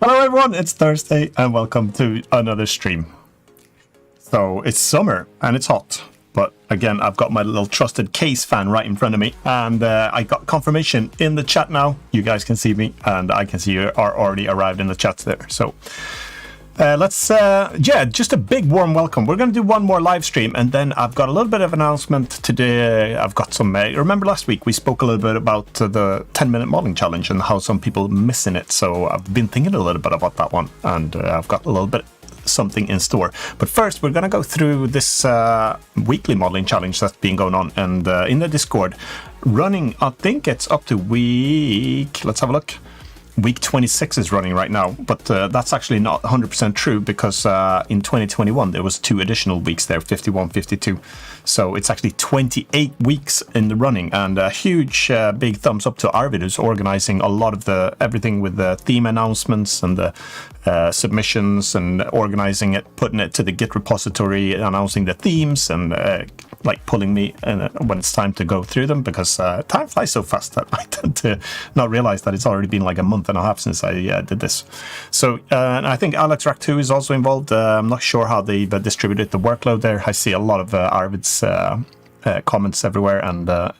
Hello everyone, it's Thursday and welcome to another stream. So it's summer and it's hot, but again I've got my little trusted case fan right in front of me, and I got confirmation in the chat now. You guys can see me and I can see you are already arrived in the chat there. So just a big warm welcome. We're going to do one more live stream and then I've got a little bit of announcement today. I've got some, remember last week we spoke a little bit about the 10-minute modeling challenge and how some people missing it. So I've been thinking a little bit about that one, and I've got a little bit something in store. But first we're going to go through this weekly modeling challenge that's been going on, and in the Discord running, I think it's up to week, let's have a look. Week 26 is running right now, but that's actually not 100% true, because in 2021 there was 2 additional weeks there, 51, 52. So it's actually 28 weeks in the running, and a huge big thumbs up to Arvid, who's organizing a lot of everything with the theme announcements and the submissions and organizing it, putting it to the Git repository, announcing the themes, and like pulling me when it's time to go through them, because time flies so fast that I tend to not realize that it's already been like a month and a half since I did this. So and I think Alex Rack 2 is also involved. I'm not sure how they've distributed the workload there. I see a lot of Arvid's comments everywhere, and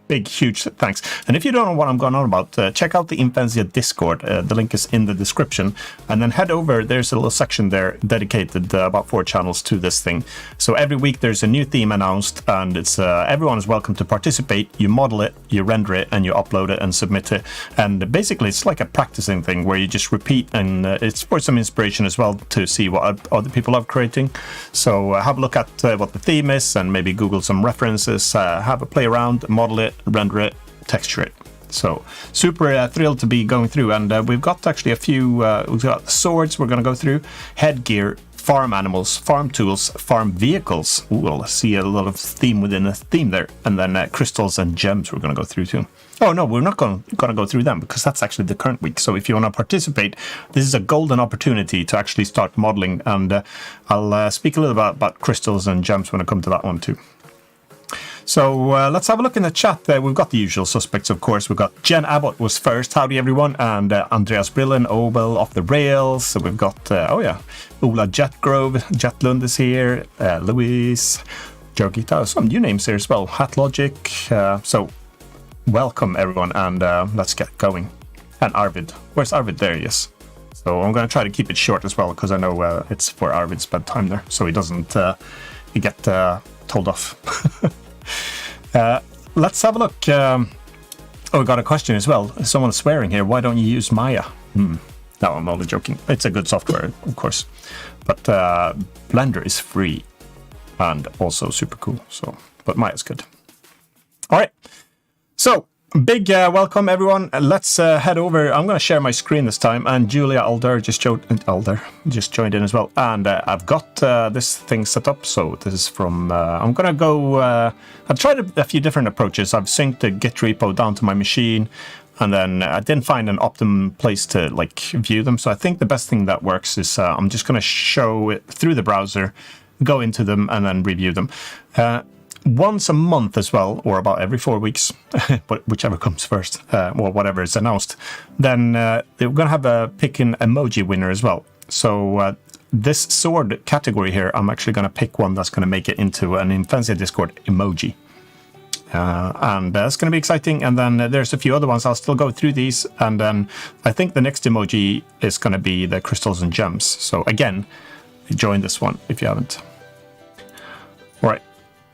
big, huge thanks. And if you don't know what I'm going on about, check out the Imphenzia Discord. The link is in the description. And then head over. There's a little section there dedicated about 4 channels to this thing. So every week there's a new theme announced, and it's everyone is welcome to participate. You model it, you render it, and you upload it and submit it. And basically it's like a practicing thing where you just repeat, and it's for some inspiration as well to see what other people are creating. So have a look at what the theme is, and maybe Google some references, have a play around, model it, render it, texture it. So super thrilled to be going through, and we've got actually a few, we've got swords we're going to go through, headgear, farm animals, farm tools, farm vehicles. Ooh, we'll see a lot of theme within a theme there, and then crystals and gems we're going to go through too. Oh no, we're not going to go through them, because that's actually the current week. So if you want to participate, this is a golden opportunity to actually start modeling, and I'll speak a little bit about crystals and gems when I come to that one too. So let's have a look in the chat. We've got the usual suspects, of course. We've got Jen Abbott was first. Howdy, everyone. And Andreas Brillen, Obel, Off the Rails. So we've got, Ola Jetgrove, Jetlund is here. Louise, Jorgita. Some new names here as well. Hat Logic. So welcome, everyone. And let's get going. And Arvid. Where's Arvid? There he is. So I'm going to try to keep it short as well, because I know it's for Arvid's bedtime there. So he doesn't get told off. Let's have a look. We got a question as well. Someone's swearing here. Why don't you use Maya? No, I'm only joking. It's a good software, of course. But Blender is free and also super cool. So, but Maya's good. All right. So, big welcome, everyone. Let's head over. I'm going to share my screen this time, and Julia Alder just joined in as well. And I've got this thing set up. So this is from. I'm going to go. I've tried a few different approaches. I've synced the Git repo down to my machine, and then I didn't find an optimum place to like view them. So I think the best thing that works is I'm just going to show it through the browser, go into them, and then review them. Once a month as well, or about every 4 weeks, but whichever comes first, or whatever is announced, then we're going to have a pick an emoji winner as well. So this sword category here, I'm actually going to pick one that's going to make it into an Imphenzia Discord emoji. And that's going to be exciting. And then there's a few other ones. I'll still go through these. And then I think the next emoji is going to be the crystals and gems. So again, join this one if you haven't. All right.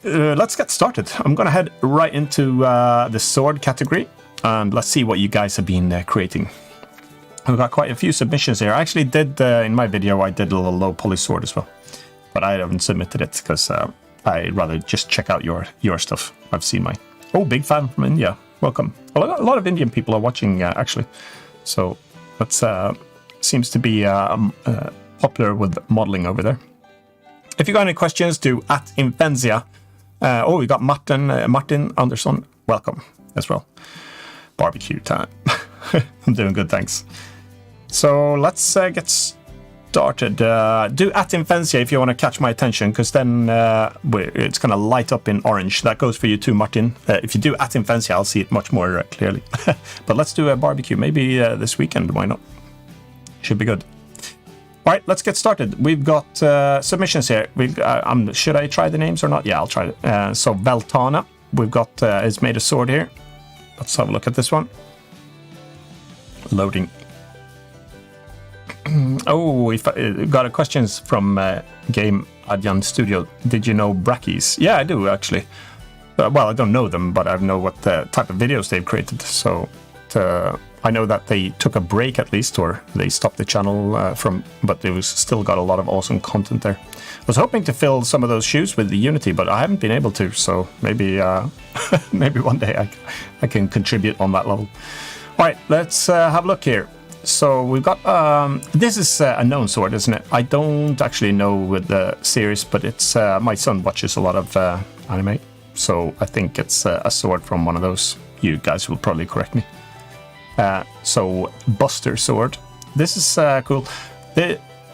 Let's get started. I'm going to head right into the sword category, and let's see what you guys have been creating. We've got quite a few submissions here. I actually did, in my video, I did a little low poly sword as well, but I haven't submitted it because I'd rather just check out your stuff. I've seen mine. Oh, big fan from India. Welcome. A lot of Indian people are watching, actually. So that's seems to be popular with modeling over there. If you got any questions, do @Imphenzia. We got Martin Andersson. Welcome as well. Barbecue time. I'm doing good, thanks. So let's get started. Do @Imphenzia if you want to catch my attention, because then it's going to light up in orange. That goes for you too, Martin. If you do @Imphenzia, I'll see it much more clearly. But let's do a barbecue, maybe this weekend. Why not? Should be good. All right, let's get started. We've got submissions here. Should I try the names or not? Yeah, I'll try it. So Veltana, we've got has made a sword here. Let's have a look at this one. Loading. Oh, we got a questions from Game Adjan Studio. Did you know Brackies? Yeah, I do actually. Well, I don't know them, but I know what the type of videos they've created. So I know that they took a break at least, or they stopped the channel but they still got a lot of awesome content there. I was hoping to fill some of those shoes with the Unity, but I haven't been able to. So maybe maybe one day I can contribute on that level. All right, let's have a look here. So we've got, this is a known sword, isn't it? I don't actually know with the series, but it's, my son watches a lot of anime. So I think it's a sword from one of those. You guys will probably correct me. So Buster sword. This is cool.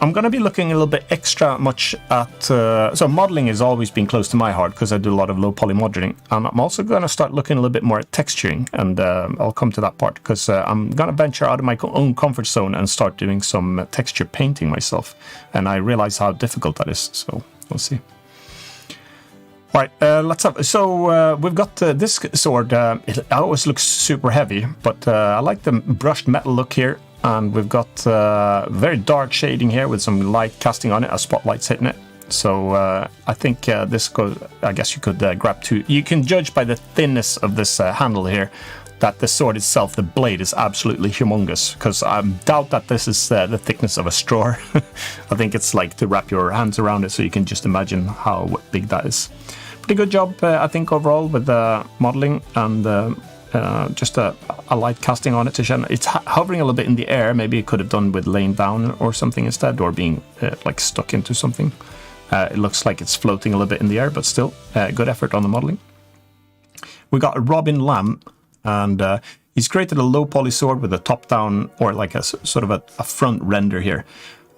I'm going to be looking a little bit extra much at... so modeling has always been close to my heart because I do a lot of low poly modeling. And I'm also going to start looking a little bit more at texturing. And I'll come to that part because I'm going to venture out of my own comfort zone and start doing some texture painting myself. And I realize how difficult that is. So we'll see. All right, let's have... So we've got this sword. It always looks super heavy, but I like the brushed metal look here. And we've got very dark shading here with some light casting on it, a spotlight's hitting it. So I think this goes, I guess you could grab two. You can judge by the thinness of this handle here that the sword itself, the blade, is absolutely humongous. Because I doubt that this is the thickness of a straw. I think it's like to wrap your hands around it, so you can just imagine how big that is. Pretty good job, I think, overall with the modeling and... just a light casting on it to shine. It's hovering a little bit in the air. Maybe it could have done with laying down or something instead, or being like stuck into something. It looks like it's floating a little bit in the air, but still good effort on the modeling. We got Robin Lamb, and he's created a low poly sword with a top down, or like a sort of a front render here.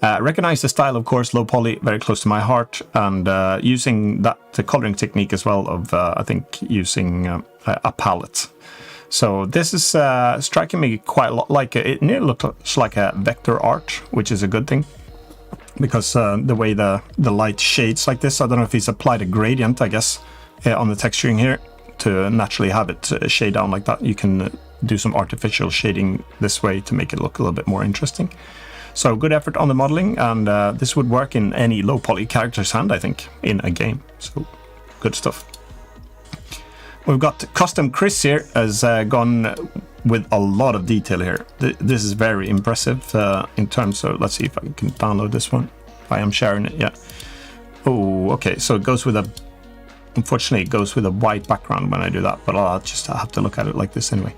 Recognize the style, of course, low poly, very close to my heart, and using that coloring technique as well of I think using a palette. So this is striking me quite a lot like it nearly looks like a vector art, which is a good thing because the way the light shades like this. I don't know if he's applied a gradient, I guess, on the texturing here to naturally have it shade down like that. You can do some artificial shading this way to make it look a little bit more interesting. So good effort on the modeling, and this would work in any low poly character's hand, I think, in a game. So good stuff. We've got Custom Chris here, has gone with a lot of detail here. This is very impressive in terms of, let's see if I can download this one. I am sharing it, yeah. Oh, okay, so it goes with a, unfortunately it goes with a white background when I do that, but I'll just have to look at it like this anyway.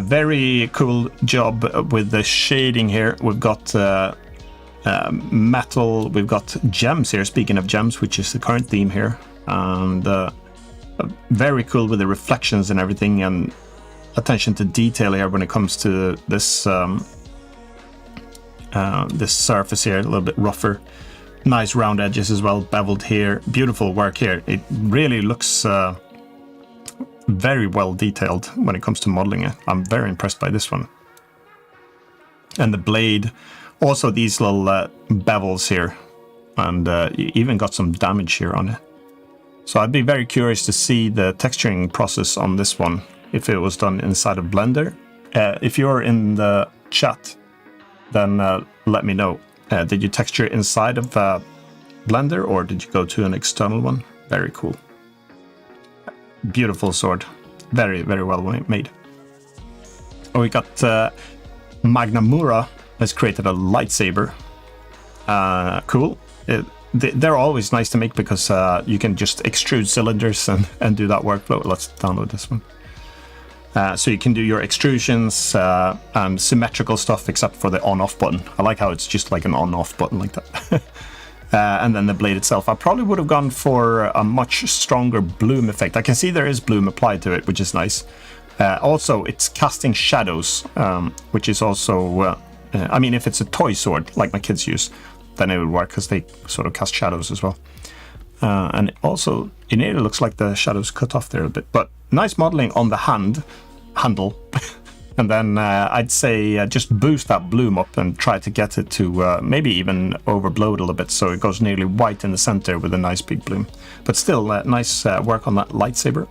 Very cool job with the shading here. We've got metal, we've got gems here, speaking of gems, which is the current theme here. And very cool with the reflections and everything, and attention to detail here when it comes to this this surface here, a little bit rougher. Nice round edges as well, beveled here. Beautiful work here. It really looks very well detailed when it comes to modeling it. I'm very impressed by this one. And the blade, also these little bevels here, and you even got some damage here on it. So I'd be very curious to see the texturing process on this one, if it was done inside of Blender. If you're in the chat, then let me know. Did you texture it inside of Blender, or did you go to an external one? Very cool. Beautiful sword. Very, very well made. Oh, we got Magnamura has created a lightsaber. Cool. They're always nice to make because you can just extrude cylinders and do that workflow. Let's download this one. So you can do your extrusions and symmetrical stuff except for the on-off button. I like how it's just like an on-off button like that. And then the blade itself. I probably would have gone for a much stronger bloom effect. I can see there is bloom applied to it, which is nice. Also, it's casting shadows, which is also... I mean, if it's a toy sword, like my kids use, then it would work because they sort of cast shadows as well. And also, in here, it looks like the shadows cut off there a bit. But nice modeling on the handle. And then I'd say just boost that bloom up and try to get it to maybe even overblow it a little bit so it goes nearly white in the center with a nice big bloom. But still, nice work on that lightsaber.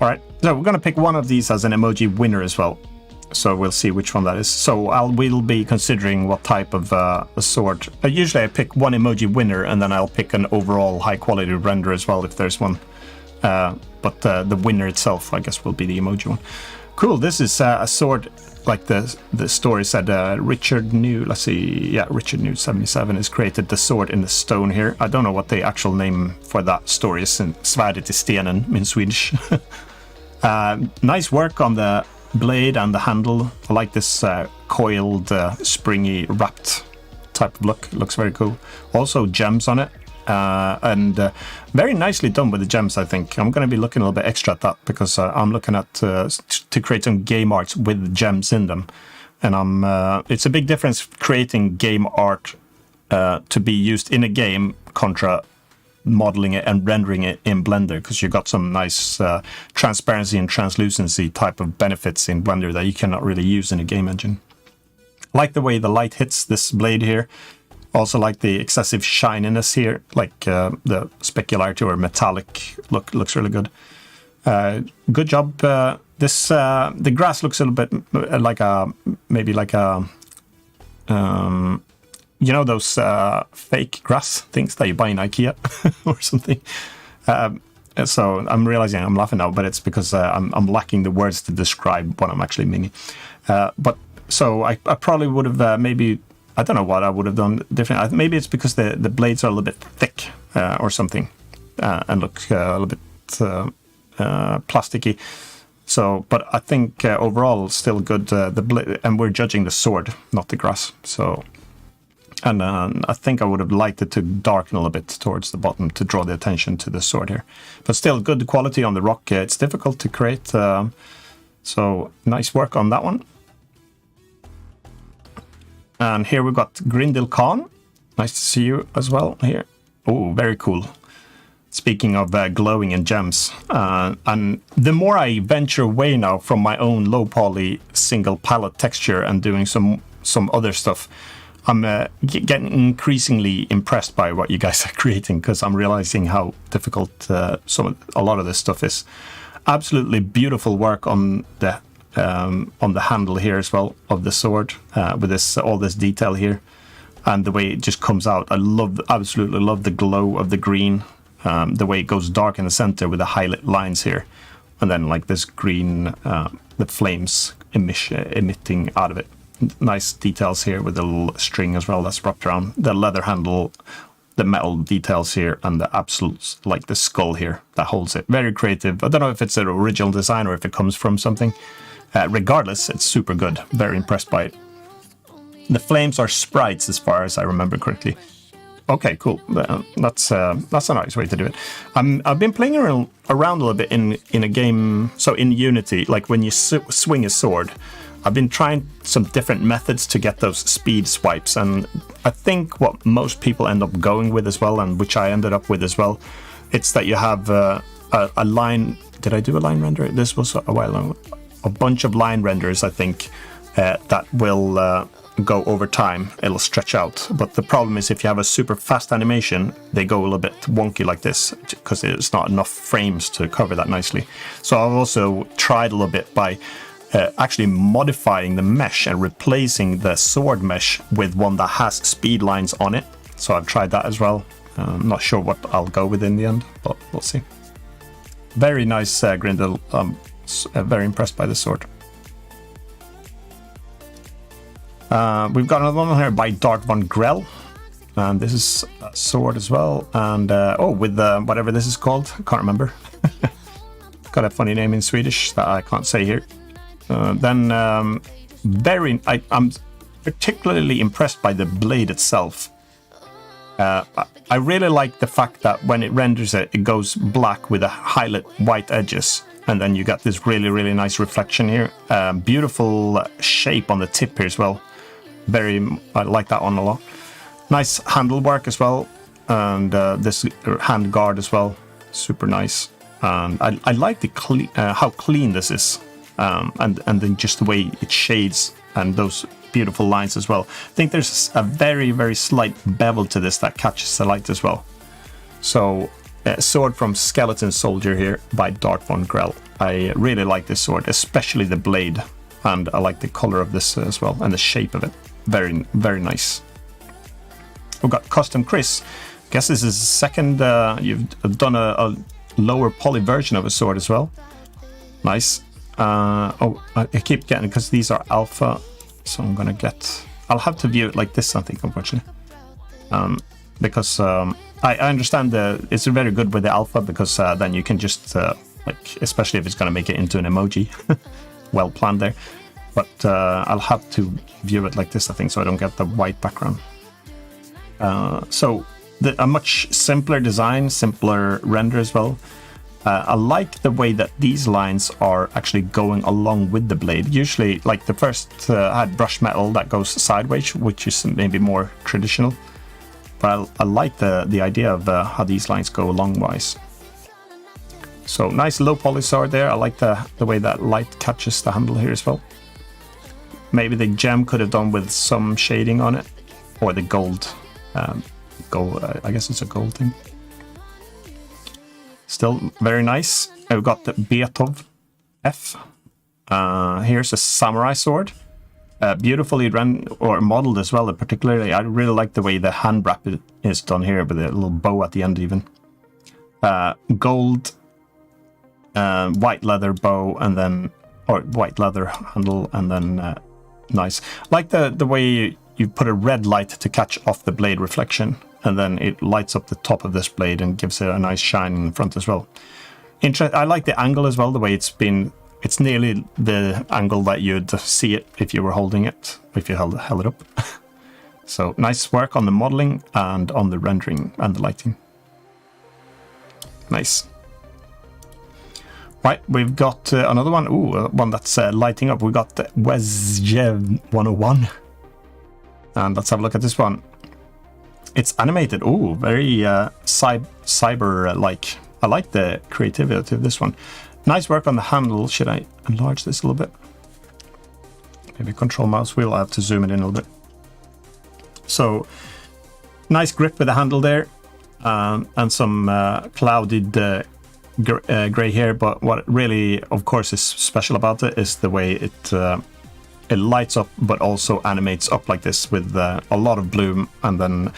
Alright, so we're going to pick one of these as an emoji winner as well. So we'll see which one that is. So we'll be considering what type of a sword. Usually I pick one emoji winner and then I'll pick an overall high quality render as well if there's one. But the winner itself, I guess, will be the emoji one. Cool, this is a sword, like the story said, Richard New, let's see, yeah, Richard New 77 has created the sword in the stone here. I don't know what the actual name for that story is, Svärdet i stenen in Swedish. Nice work on the blade and the handle. I like this coiled, springy, wrapped type of look. It looks very cool. Also gems on it. And very nicely done with the gems, I think. I'm going to be looking a little bit extra at that because I'm looking at to create some game arts with gems in them. And it's a big difference creating game art to be used in a game contra modeling it and rendering it in Blender, because you got some nice transparency and translucency type of benefits in Blender that you cannot really use in a game engine. Like the way the light hits this blade here. Also like the excessive shininess here, like the specularity or metallic look looks really good. Good job. The grass looks a little bit like maybe like you know those fake grass things that you buy in IKEA or something. So I'm realizing I'm laughing now, but it's because I'm lacking the words to describe what I'm actually meaning. But so I probably would have maybe. I don't know what I would have done different. Maybe it's because the blades are a little bit thick or something and look a little bit plasticky. So, but I think overall still good. And we're judging the sword, not the grass. So, and I think I would have liked it to darken a little bit towards the bottom to draw the attention to the sword here. But still good quality on the rock. It's difficult to create. So nice work on that one. And here we've got Grindel Khan. Nice to see you as well here. Oh, very cool. Speaking of glowing and gems. And the more I venture away now from my own low poly single palette texture and doing some other stuff, I'm getting increasingly impressed by what you guys are creating, because I'm realizing how difficult a lot of this stuff is. Absolutely beautiful work on the handle here as well of the sword, with all this detail here and the way it just comes out. I absolutely love the glow of the green, the way it goes dark in the center with the highlight lines here, and then like this green, the flames emitting out of it. Nice details here with the little string as well that's wrapped around the leather handle, the metal details here, and the absolute, like the skull here that holds it. Very creative. I don't know if it's an original design or if it comes from something. Regardless, it's super good. Very impressed by it. The flames are sprites as far as I remember correctly. Okay, cool. That's a nice way to do it. I've been playing around a little bit in a game, so in Unity, like when you swing a sword, I've been trying some different methods to get those speed swipes, and I think what most people end up going with as well, and which I ended up with as well, it's that you have a line. Did I do a line render? This was a while ago. A bunch of line renders, I think, that will go over time. It'll stretch out. But the problem is if you have a super fast animation, they go a little bit wonky like this because there's not enough frames to cover that nicely. So I've also tried a little bit by actually modifying the mesh and replacing the sword mesh with one that has speed lines on it. So I've tried that as well. I'm not sure what I'll go with in the end, but we'll see. Very nice Grindel. Very impressed by the sword. We've got another one here by Dart von Grell, and this is a sword as well. And with whatever this is called, I can't remember. Got a funny name in Swedish that I can't say here. I'm particularly impressed by the blade itself. I really like the fact that when it renders it, it goes black with a highlight white edges. And then you got this really, really nice reflection here. Beautiful shape on the tip here as well. I like that one a lot. Nice handle work as well. And this hand guard as well. Super nice. And I like how clean this is. and then just the way it shades and those beautiful lines as well. I think there's a very, very slight bevel to this that catches the light as well. So, sword from Skeleton Soldier here by Dart von Grell. I really like this sword, especially the blade, and I like the color of this as well, and the shape of it. Very, very nice. We've got Custom Chris. I guess this is the second, you've done a lower poly version of a sword as well. Nice. Oh, I keep getting, because these are alpha, so I'm gonna get, I'll have to view it like this, I think, unfortunately. Because I understand it's very good with the alpha, because then you can just, like, especially if it's gonna make it into an emoji. Well planned there. But I'll have to view it like this, I think, so I don't get the white background. So a much simpler design, simpler render as well. I like the way that these lines are actually going along with the blade. Usually, like the first had brush metal that goes sideways, which is maybe more traditional. But I like the idea of how these lines go longwise. So nice low poly sword there. I like the way that light catches the handle here as well. Maybe the gem could have done with some shading on it, or the gold. I guess it's a gold thing. Still very nice. We've got the Beethoven F. Here's a samurai sword. Beautifully modeled as well. Particularly, I really like the way the hand wrap is done here with a little bow at the end even. Gold, white leather bow, and then, or white leather handle, and then nice. Like the way you put a red light to catch off the blade reflection, and then it lights up the top of this blade and gives it a nice shine in front as well. I like the angle as well, the way it's been. It's nearly the angle that you'd see it if you were holding it, if you held it up. So nice work on the modeling and on the rendering and the lighting. Nice. Right, we've got another one. Ooh, one that's lighting up. We've got the Wesjev 101. And let's have a look at this one. It's animated. Ooh, very cyber-like. I like the creativity of this one. Nice work on the handle. Should I enlarge this a little bit? Maybe control mouse wheel. I have to zoom it in a little bit. So, nice grip with the handle there. And some clouded gray hair. But what really, of course, is special about it is the way it lights up, but also animates up like this with a lot of bloom. And then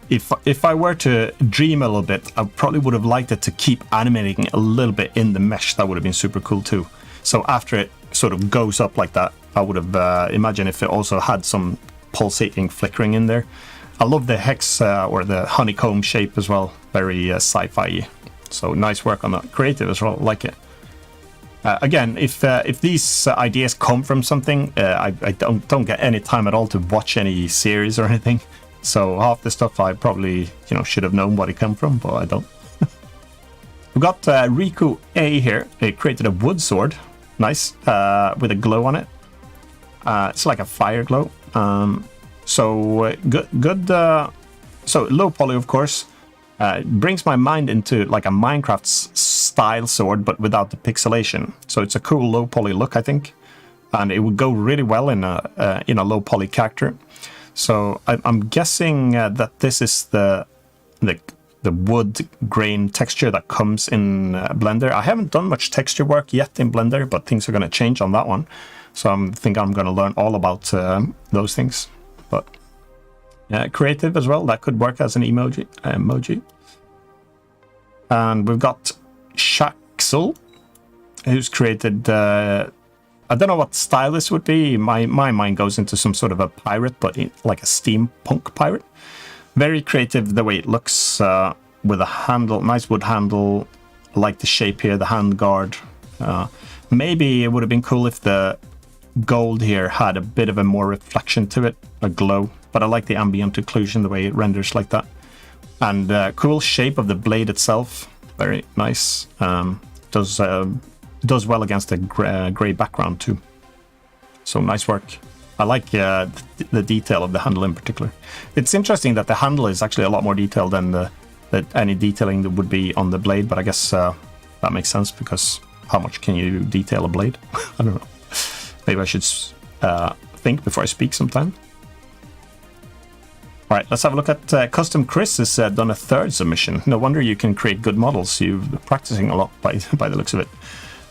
if I were to dream a little bit, I probably would have liked it to keep animating a little bit in the mesh. That would have been super cool too. So after it sort of goes up like that, I would have imagined if it also had some pulsating flickering in there. I love the hex or the honeycomb shape as well. Very sci-fi. So nice work on that. Creative as well. Like it. Again, if these ideas come from something, I don't get any time at all to watch any series or anything. So half the stuff I probably should have known what it came from, but I don't. We've got Riku A here. It created a wood sword, nice, with a glow on it. It's like a fire glow. So good. So low poly, of course. It brings my mind into like a Minecraft style sword, but without the pixelation. So it's a cool low poly look, I think, and it would go really well in a low poly character. So I'm guessing that this is the wood grain texture that comes in Blender. I haven't done much texture work yet in Blender, but things are going to change on that one. So I think I'm going to learn all about those things. But creative as well. That could work as an emoji. And we've got Shaxel, who's created. I don't know what style this would be. My mind goes into some sort of a pirate, but like a steampunk pirate. Very creative the way it looks with a handle, nice wood handle. I like the shape here, the hand guard. Maybe it would have been cool if the gold here had a bit of a more reflection to it, a glow. But I like the ambient occlusion, the way it renders like that. And cool shape of the blade itself. Very nice. Does well against a gray background too. So nice work. I like the detail of the handle in particular. It's interesting that the handle is actually a lot more detailed than any detailing that would be on the blade, but I guess that makes sense because how much can you detail a blade? I don't know. Maybe I should think before I speak sometime. All right, let's have a look at Custom Chris has done a 3rd submission. No wonder you can create good models. You're practicing a lot by the looks of it.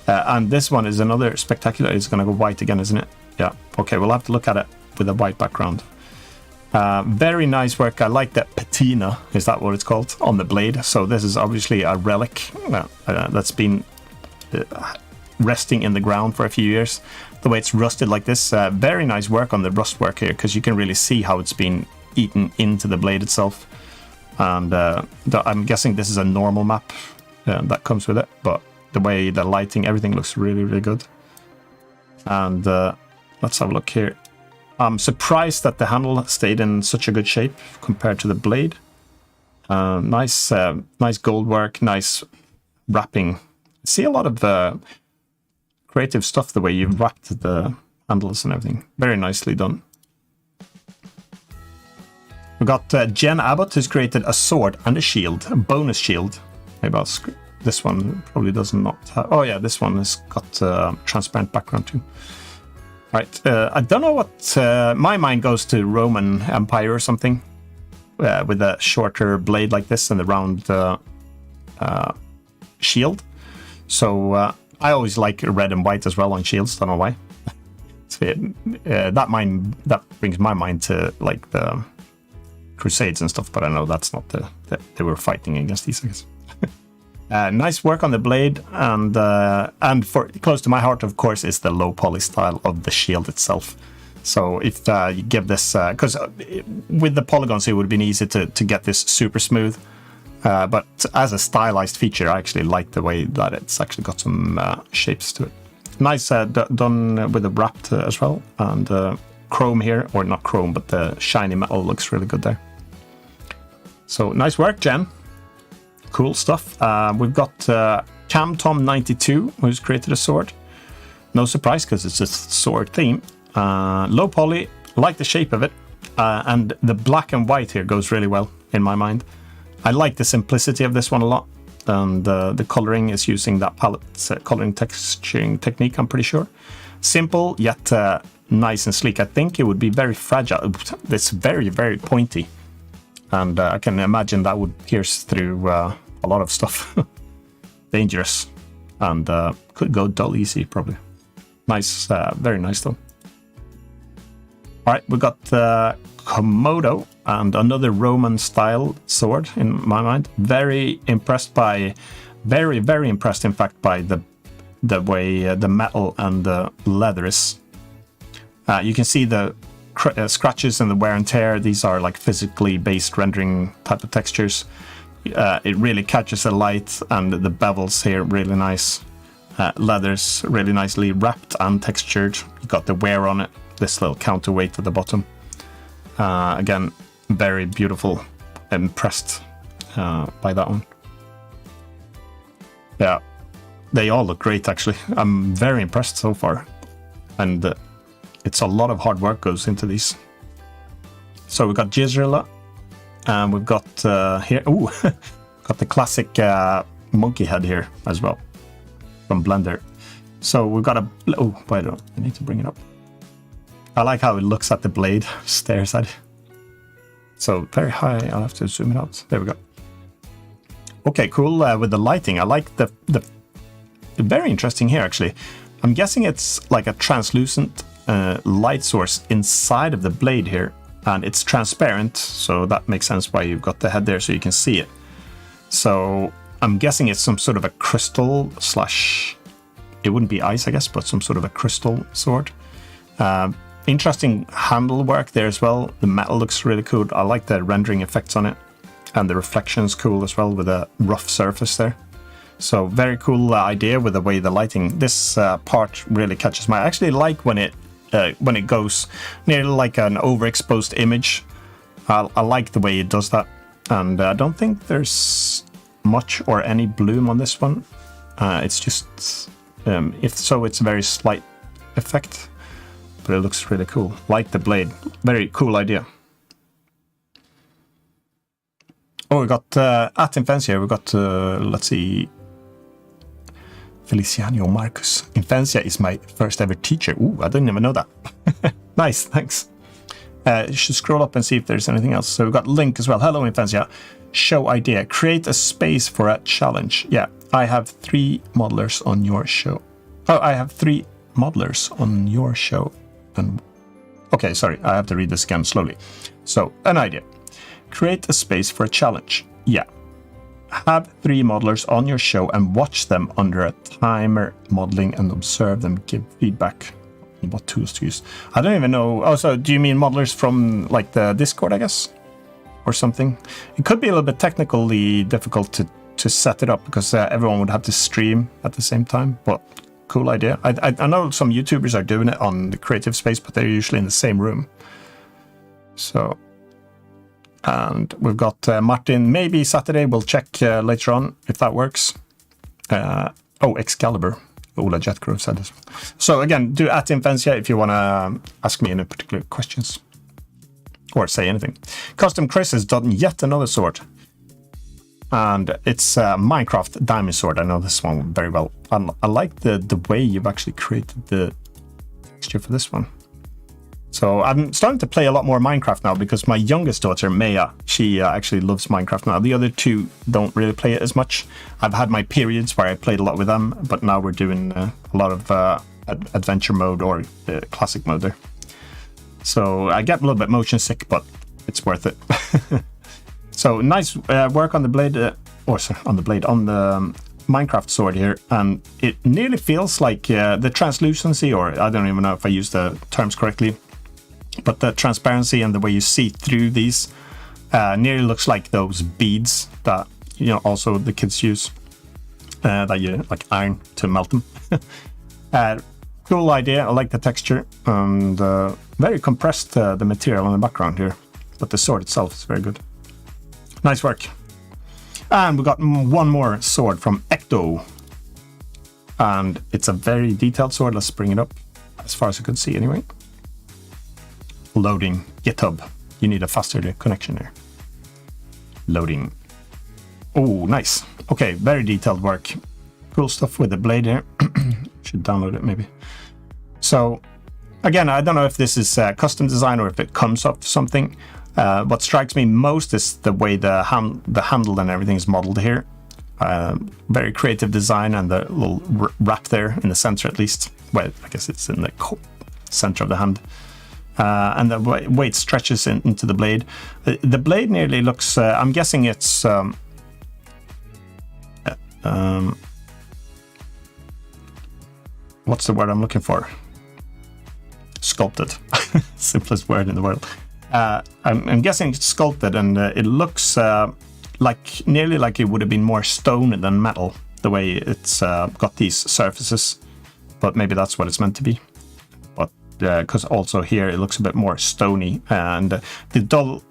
And this one is another spectacular. It's going to go white again, isn't it? Yeah. Okay, we'll have to look at it with a white background. Very nice work. I like that patina, is that what it's called, on the blade. So this is obviously a relic that's been resting in the ground for a few years. The way it's rusted like this, very nice work on the rust work here, because you can really see how it's been eaten into the blade itself. And I'm guessing this is a normal map that comes with it, but the way the lighting, everything looks really, really good. And let's have a look here. I'm surprised that the handle stayed in such a good shape compared to the blade. Nice gold work, nice wrapping. I see a lot of creative stuff, the way you've wrapped the handles and everything. Very nicely done. We got Jen Abbott, who's created a sword and a shield, a bonus shield. Maybe I'll this one probably does not have. Oh yeah, this one has got transparent background too. Right, I don't know what my mind goes to Roman Empire or something with a shorter blade like this and the round shield. So I always like red and white as well on shields. Don't know why. That brings my mind to like the Crusades and stuff, but I know that's not they were fighting against these, I guess. Nice work on the blade, and for close to my heart, of course, is the low poly style of the shield itself. So if you give this, because with the polygons, it would have been easy to get this super smooth, but as a stylized feature, I actually like the way that it's actually got some shapes to it. Nice done with the wrapped as well, and chrome here, or not chrome, but the shiny metal looks really good there. So nice work, Jen. Cool stuff. We've got CamTom92, who's created a sword. No surprise, because it's a sword theme. Low poly, like the shape of it, and the black and white here goes really well in my mind. I like the simplicity of this one a lot, and the coloring is using that palette coloring texturing technique, I'm pretty sure. Simple, yet nice and sleek. I think it would be very fragile. It's very, very pointy, and I can imagine that would pierce through a lot of stuff. Dangerous, and could go dull easy probably. Nice, very nice though. All right, we got Komodo, and another Roman style sword in my mind. Very impressed by, very, very impressed in fact by the way the metal and the leather is. You can see the scratches and the wear and tear. These are like physically based rendering type of textures. It really catches the light, and the bevels here really nice. Leather's really nicely wrapped and textured. You got the wear on it. This little counterweight at the bottom. Again, very beautiful. Impressed by that one. Yeah, they all look great actually. I'm very impressed so far, and it's a lot of hard work goes into these. So we've got Jizrilla, and we've got here. Ooh, got the classic monkey head here as well from Blender. So we've got a. Oh, wait, I need to bring it up. I like how it looks at the blade, stares at it. So very high, I'll have to zoom it out. There we go. Okay, cool with the lighting. I like the very interesting here actually. I'm guessing it's like a translucent light source inside of the blade here, and it's transparent, so that makes sense why you've got the head there so you can see it. So I'm guessing it's some sort of a crystal slash, it wouldn't be ice I guess, but some sort of a crystal sword. Interesting handle work there as well. The metal looks really cool. I like the rendering effects on it, and the reflection's cool as well with a rough surface there. So very cool idea with the way the lighting. This part really catches my. I actually like when it goes nearly like an overexposed image. I like the way it does that, and I don't think there's much or any bloom on this one. It's just if so, it's a very slight effect. But it looks really cool. Like the blade. Very cool idea. Oh, we got at Imphenzia, we got let's see, Feliciano Marcus. Imphenzia is my first ever teacher. Ooh, I didn't even know that. Nice, thanks. You should scroll up and see if there's anything else. So we've got Link as well. Hello, Imphenzia. Show idea. Create a space for a challenge. Yeah, I have 3 modelers on your show. Oh, I have 3 modelers on your show. And okay, sorry, I have to read this again slowly. So, an idea. Create a space for a challenge. Yeah. Have 3 modelers on your show and watch them under a timer modeling and observe them, give feedback on what tools to use. I don't even know. Oh, so do you mean modelers from like the Discord, I guess? Or something? It could be a little bit technically difficult to set it up because everyone would have to stream at the same time, but cool idea. I know some YouTubers are doing it on the creative space, but they're usually in the same room. So... And we've got Martin, maybe Saturday. We'll check later on if that works. Oh, Excalibur. Ola Jetgrove said this. So again, do at Imphenzia if you want to ask me any particular questions. Or say anything. Custom Chris has done yet another sword. And it's a Minecraft diamond sword. I know this one very well. I like the way you've actually created the texture for this one. So I'm starting to play a lot more Minecraft now because my youngest daughter, Maya, she actually loves Minecraft now. The other 2 don't really play it as much. I've had my periods where I played a lot with them, but now we're doing a lot of adventure mode or classic mode there. So I get a little bit motion sick, but it's worth it. So nice work on the blade, on the Minecraft sword here, and it nearly feels like the translucency, or I don't even know if I use the terms correctly, but the transparency and the way you see through these nearly looks like those beads that, you know, also the kids use, that you like iron to melt them. Cool idea. I like the texture, and very compressed the material in the background here, but the sword itself is very good. Nice work. And we got one more sword from Ecto, and it's a very detailed sword. Let's bring it up as far as I could see anyway. Loading GitHub. You need a faster connection there. Loading. Oh, nice. Okay, very detailed work. Cool stuff with the blade here. Should download it maybe. So again, I don't know if this is custom design or if it comes off something. What strikes me most is the way the handle and everything is modeled here. Very creative design, and the little wrap there in the center at least. Well, I guess it's in the center of the hand. And the way it stretches into the blade. The blade nearly looks, I'm guessing it's what's the word I'm looking for? Sculpted. Simplest word in the world. I'm guessing it's sculpted, and it looks like nearly like it would have been more stone than metal, the way it's got these surfaces. But maybe that's what it's meant to be. But because also here it looks a bit more stony, and the dull,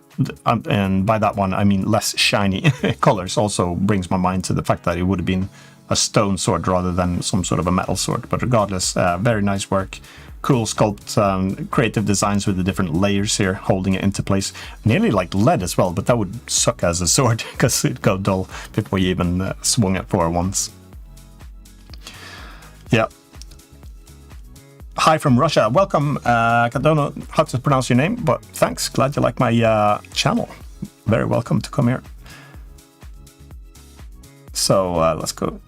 and by that one I mean less shiny colors, also brings my mind to the fact that it would have been a stone sword rather than some sort of a metal sword. But regardless, very nice work. Cool sculpt, creative designs with the different layers here, holding it into place. Nearly like lead as well, but that would suck as a sword because it'd go dull before you even swung it for once. Yeah. Hi from Russia. Welcome. I don't know how to pronounce your name, but thanks. Glad you like my channel. Very welcome to come here. So let's go.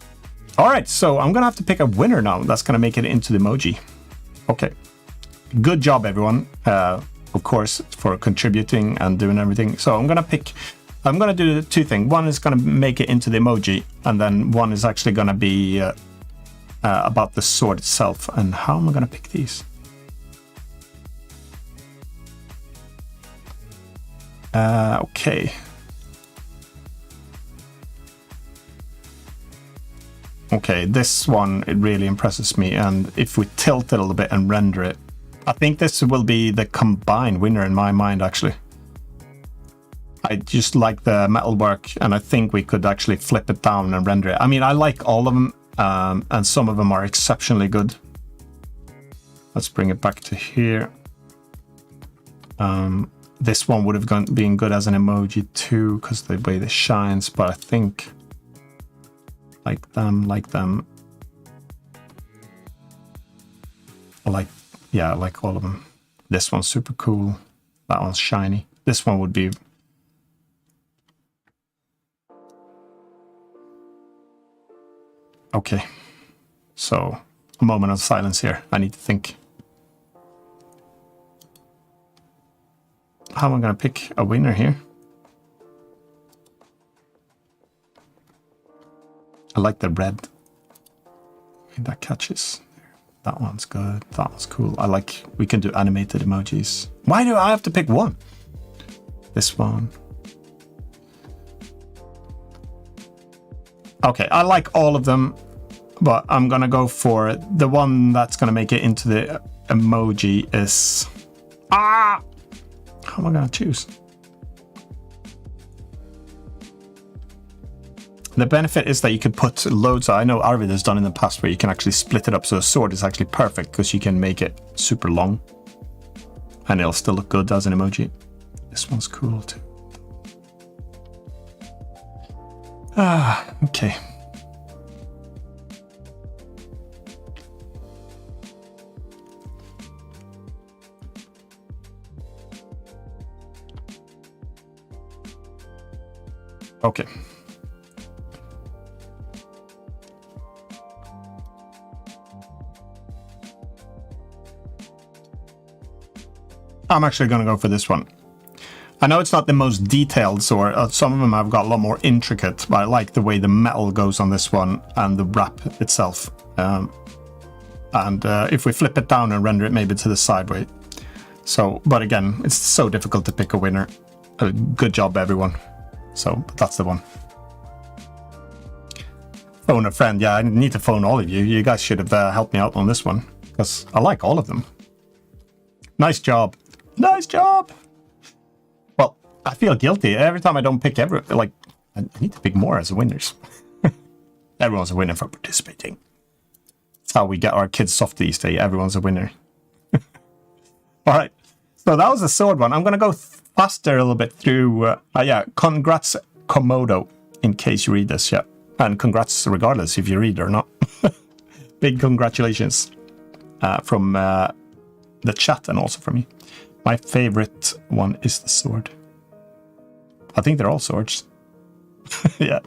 All right, so I'm going to have to pick a winner now. That's going to make it into the emoji. Okay, good job everyone, of course, for contributing and doing everything. So I'm gonna do 2 things. One is gonna make it into the emoji, and then one is actually gonna be about the sword itself. And how am I gonna pick these? Okay. Okay, this one, it really impresses me, and if we tilt it a little bit and render it, I think this will be the combined winner in my mind, actually. I just like the metalwork, and I think we could actually flip it down and render it. I mean, I like all of them, and some of them are exceptionally good. Let's bring it back to here. This one would have been good as an emoji too, because the way this shines, but I think... like them. I like all of them. This one's super cool. That one's shiny. This one would be... Okay. So, a moment of silence here. I need to think. How am I going to pick a winner here? I like the red. That catches. That one's good. That one's cool. I like, we can do animated emojis. Why do I have to pick one? This one. Okay, I like all of them, but I'm gonna go for the one that's gonna make it into the emoji is... How am I gonna choose? The benefit is that you can put loads. I know Arvid has done in the past where you can actually split it up so a sword is actually perfect because you can make it super long and it'll still look good as an emoji. This one's cool too. Okay. Okay. I'm actually going to go for this one. I know it's not the most detailed sword. Some of them have got a lot more intricate, but I like the way the metal goes on this one and the wrap itself. If we flip it down and render it maybe to the sideway. So, but again, it's so difficult to pick a winner. Good job, everyone. So, that's the one. Phone a friend. Yeah, I need to phone all of you. You guys should have helped me out on this one, because I like all of them. Nice job. Nice job. Well, I feel guilty every time I don't pick like, I need to pick more as winners. Everyone's a winner for participating. That's how we get our kids soft these days. Everyone's a winner. All right. So that was the sword one. I'm going to go faster a little bit through. Yeah, congrats, Komodo, in case you read this. Yeah. And congrats regardless if you read or not. Big congratulations from the chat and also from me. My favorite one is the sword. I think they're all swords. Yeah.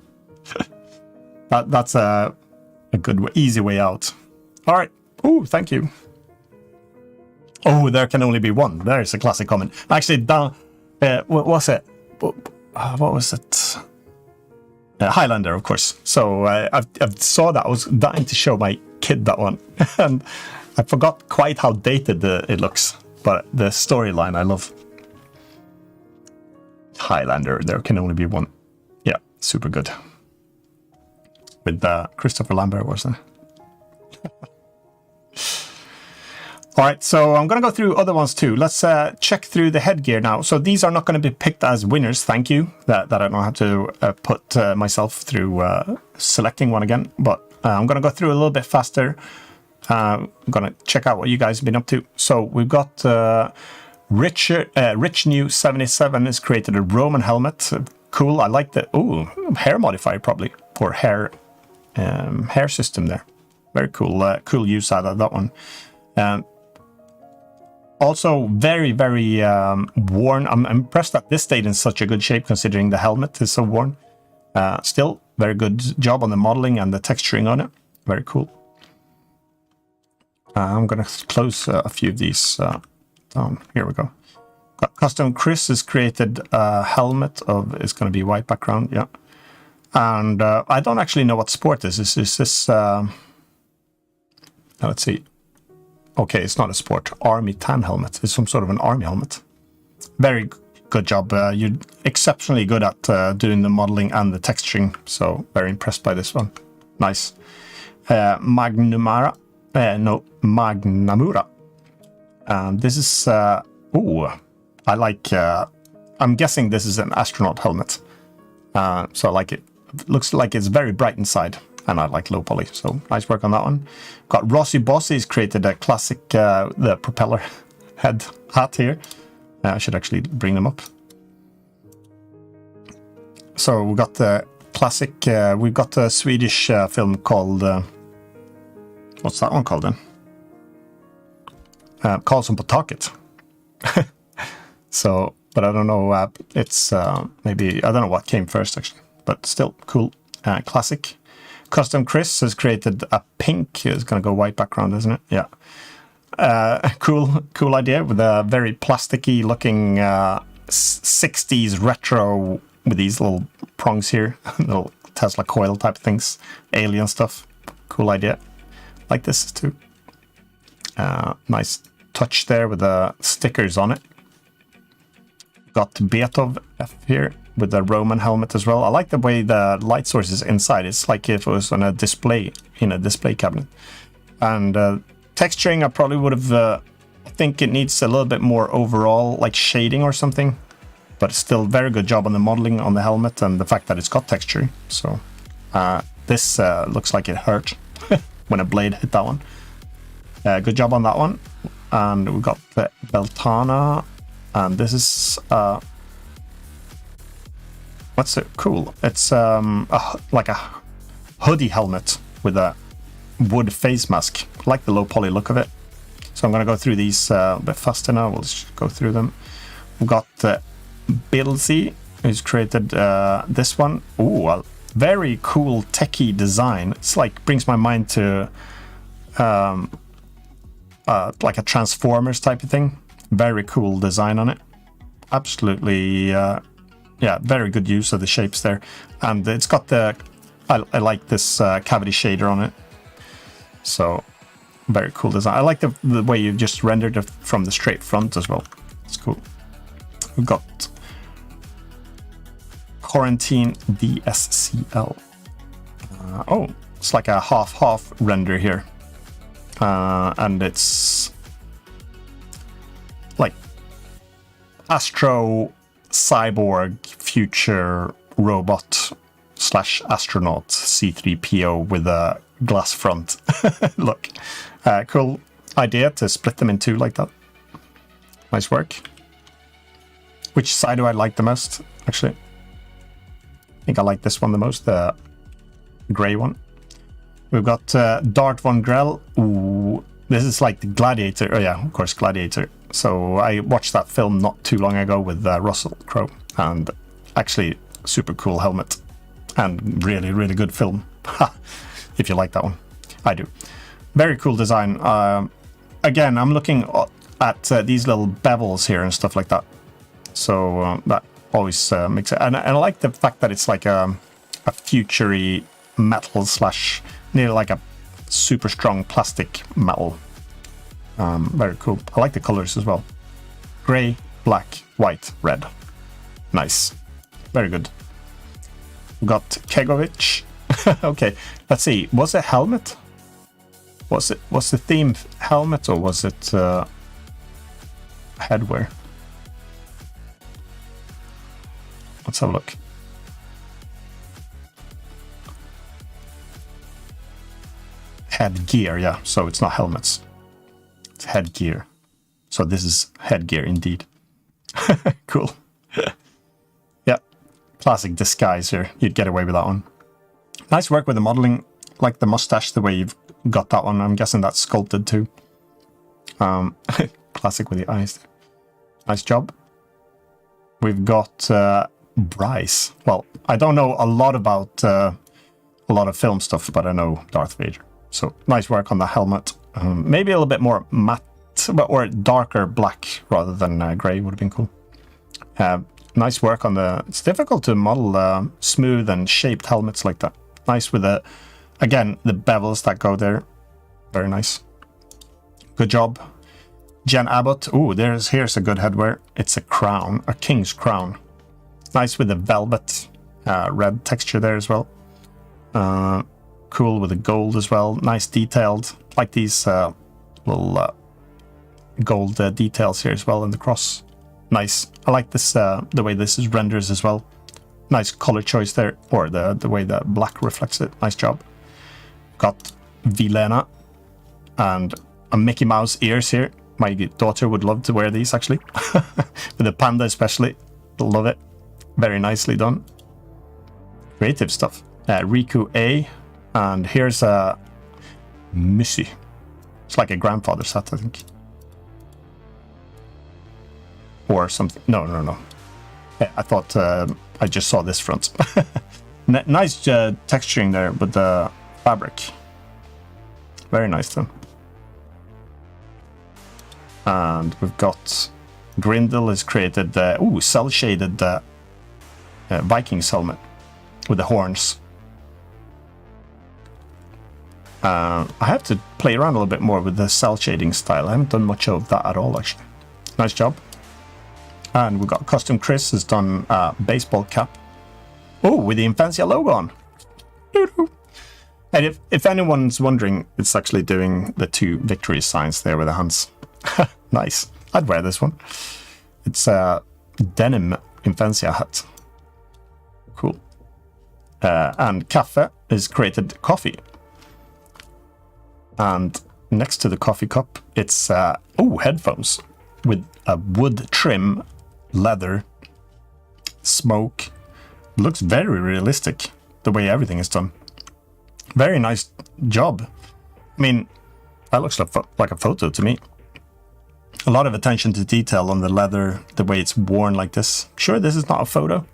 That's a good, easy way out. All right. Ooh, thank you. Oh, there can only be one. There's a classic comment. Actually, down. What was it? What was it? Highlander, of course. So I saw that. I was dying to show my kid that one, and I forgot quite how dated it looks. But the storyline, I love. Highlander, there can only be one. Yeah, super good. With Christopher Lambert, wasn't it? All right, so I'm going to go through other ones too. Let's check through the headgear now. So these are not going to be picked as winners. Thank you that I don't have to put myself through selecting one again. But I'm going to go through a little bit faster. I'm going to check out what you guys have been up to. So we've got Rich New 77 has created a Roman helmet. Cool. I like the hair modifier probably, or hair system there. Very cool. Cool use out of that one. Also very, very worn. I'm impressed that this stayed in such a good shape considering the helmet is so worn. Still, very good job on the modeling and the texturing on it. Very cool. I'm going to close a few of these down. Here we go. Custom Chris has created a helmet of, it's going to be white background, yeah. And I don't actually know what sport this is. Is this, let's see. Okay, it's not a sport. Army tan helmet. It's some sort of an army helmet. Very good job. You're exceptionally good at doing the modeling and the texturing. So very impressed by this one. Nice. Magnamura. And this is, I like, I'm guessing this is an astronaut helmet. So I like it. Looks like it's very bright inside. And I like low poly, so nice work on that one. Got Rossi Bossi's created a classic, the propeller head hat here. I should actually bring them up. So we got the classic, we've got a Swedish film called, what's that one called then? Karlsson på taket. So, but I don't know, it's maybe, I don't know what came first actually, but still cool. Classic. Custom Chris has created a pink, it's gonna go white background, isn't it? Yeah. Cool idea with a very plasticky looking 60s retro with these little prongs here, little Tesla coil type things, alien stuff. Cool idea. Like this too. Nice touch there with the stickers on it. Got Beethoven F here with the Roman helmet as well. I like the way the light source is inside. It's like if it was on a display, in a display cabinet. And texturing, I probably would have, I think it needs a little bit more overall, like shading or something. But still very good job on the modeling on the helmet and the fact that it's got texture. So this looks like it hurt when a blade hit that one. Good job on that one. And we got the Beltana, and this is what's it? Cool. It's like a hoodie helmet with a wood face mask. I like the low poly look of it. So I'm gonna go through these a bit faster now. We'll just go through them. We've got Bilzy, who's created this one. Ooh, a very cool techie design. It's like brings my mind to like a Transformers type of thing. Very cool design on it. Absolutely, yeah, very good use of the shapes there. And it's got the, I like this cavity shader on it. So, very cool design. I like the way you just rendered it from the straight front as well. It's cool. We've got Quarantine DSCL. Oh, it's like a half-half render here. And it's like Astro Cyborg Future Robot / Astronaut C3PO with a glass front. Look, cool idea to split them in two like that. Nice work. Which side do I like the most, actually? I think I like this one the most, the grey one. We've got Dart von Grell. Ooh, this is like the Gladiator. Oh yeah, of course, Gladiator. So I watched that film not too long ago with Russell Crowe, and actually super cool helmet and really, really good film. If you like that one, I do. Very cool design. Again, I'm looking at these little bevels here and stuff like that. So that always makes it, and I like the fact that it's like a futury metal / nearly like a super strong plastic metal. Very cool. I like the colors as well. Gray, black, white, red. Nice. Very good. We got Kegovic. Okay, let's see. Was it helmet? Was the theme helmet, or was it headwear? Let's have a look. Headgear, yeah. So it's not helmets. It's headgear. So this is headgear indeed. Cool. Yeah. Classic disguise here. You'd get away with that one. Nice work with the modeling. Like the mustache, the way you've got that one. I'm guessing that's sculpted too. Classic with the eyes. Nice job. We've got Bryce. Well, I don't know a lot about a lot of film stuff, but I know Darth Vader. So nice work on the helmet. Maybe a little bit more matte or darker black rather than grey would have been cool. Nice work on the... It's difficult to model smooth and shaped helmets like that. Nice with the... Again, the bevels that go there. Very nice. Good job. Jen Abbott. Ooh, here's a good headwear. It's a crown, a king's crown. Nice with the velvet red texture there as well. Cool with the gold as well. Nice detailed. Like these little gold details here as well in the cross. Nice. I like this, the way this is renders as well. Nice color choice there, or the way the black reflects it. Nice job. Got Vilena and a Mickey Mouse ears here. My daughter would love to wear these actually. With the panda especially. Love it. Very nicely done. Creative stuff. Riku A. And here's a Missy. It's like a grandfather's hat, I think. or something. No. I thought I just saw this front. Nice texturing there with the fabric. Very nice though. And we've got Grindel has created the cell shaded Vikings helmet with the horns. I have to play around a little bit more with the cell shading style. I haven't done much of that at all actually. Nice job. And we've got Custom Chris has done a baseball cap. Oh, with the Imphenzia logo on. And if anyone's wondering, it's actually doing the 2 victory signs there with the hands. Nice. I'd wear this one. It's a denim Imphenzia hat. Cool. And Cafe is created coffee. And next to the coffee cup, it's headphones with a wood trim, leather, smoke. Looks very realistic the way everything is done. Very nice job. I mean, that looks like a photo to me. A lot of attention to detail on the leather, the way it's worn like this. Sure, this is not a photo.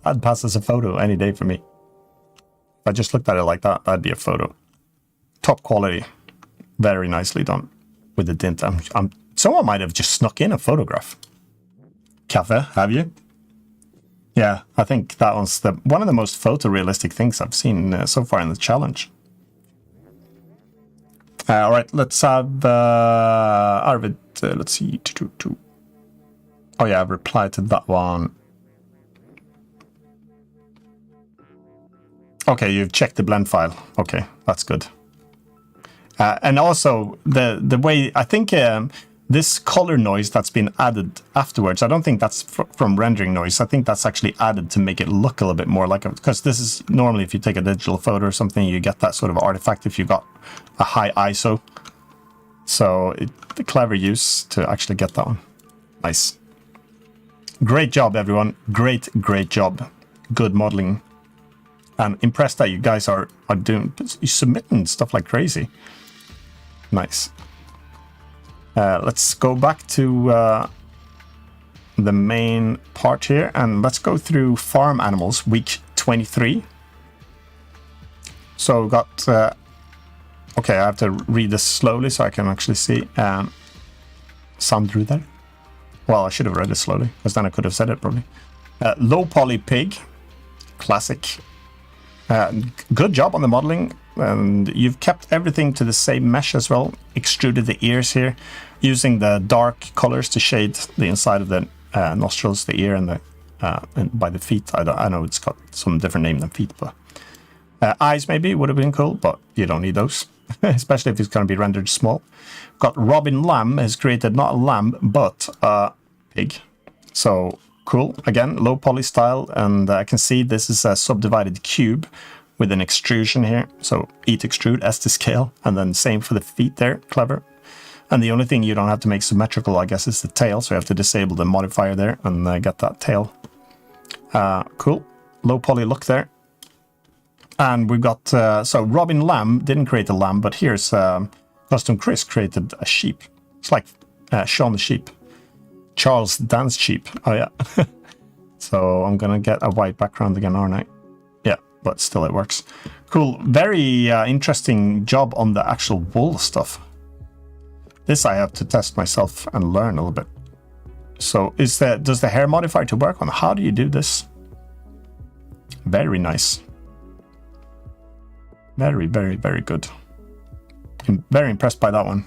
I'd pass as a photo any day for me. If I just looked at it like that, that'd be a photo. Top quality. Very nicely done with the dint. Someone might have just snuck in a photograph. Cafe, have you? Yeah, I think that one's one of the most photorealistic things I've seen so far in the challenge. All right, let's have Arvid. Let's see. Oh yeah, I've replied to that one. Okay, you've checked the blend file. Okay, that's good. And also the way I think this color noise that's been added afterwards, I don't think that's from rendering noise. I think that's actually added to make it look a little bit more like because this is normally if you take a digital photo or something, you get that sort of artifact if you got a high ISO. So the clever use to actually get that one. Nice. Great job, everyone. Great job. Good modeling. And impressed that you guys are submitting stuff like crazy. Nice. Let's go back to the main part here and let's go through farm animals week 23. So we've got okay, I have to read this slowly so I can actually see some through there. Well, I should have read it slowly because then I could have said it probably. Low poly pig, classic. Good job on the modeling, and you've kept everything to the same mesh as well. Extruded the ears here, using the dark colors to shade the inside of the nostrils, the ear, and the and by the feet. I know it's got some different name than feet, but eyes maybe would have been cool, but you don't need those, especially if it's going to be rendered small. Got Robin Lamb has created not a lamb but a pig, so. Cool. Again, low poly style, and I can see this is a subdivided cube with an extrusion here. So eat extrude, S to scale, and then same for the feet there. Clever. And the only thing you don't have to make symmetrical, I guess, is the tail. So you have to disable the modifier there and get that tail. Cool. Low poly look there. And we've got, so Robin Lamb didn't create a lamb, but here's Custom Chris created a sheep. It's like Shaun the Sheep. Charles Dance Sheep. Oh yeah. So I'm gonna get a white background again, aren't I? Yeah, but still it works. Cool. Very interesting job on the actual wool stuff. This I have to test myself and learn a little bit. So does the hair modifier to work on? How do you do this? Very nice. Very good. I'm very impressed by that one.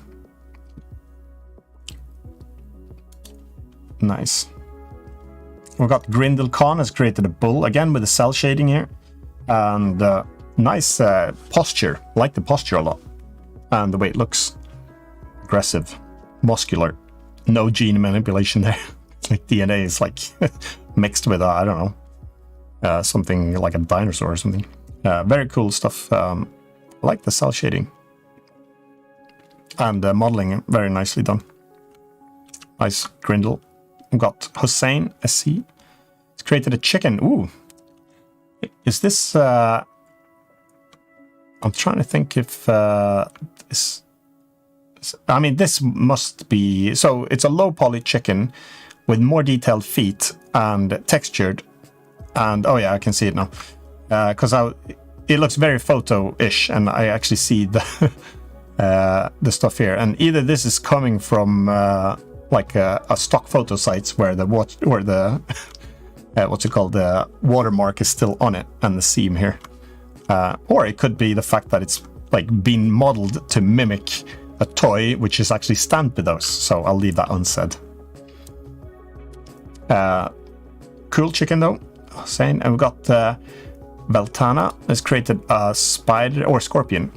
Nice. We've got Grindel Khan has created a bull again with the cell shading here, and nice posture. Like the posture a lot, and the way it looks. Aggressive, muscular. No gene manipulation there. Like DNA is like mixed with I don't know, something like a dinosaur or something. Very cool stuff. I like the cell shading and modeling. Very nicely done. Nice Grindel. We've got Hussein SC. He's created a chicken. Ooh. Is this... I'm trying to think if... is I mean, this must be... So it's a low poly chicken with more detailed feet and textured. And, oh yeah, I can see it now. Because it looks very photo-ish, and I actually see the stuff here. And either this is coming from like a stock photo sites where the what's it called, the watermark is still on it and the seam here, or it could be the fact that it's like been modeled to mimic a toy which is actually stamped with those. So I'll leave that unsaid. Cool chicken though, saying. And we've got Veltana has created a spider or scorpion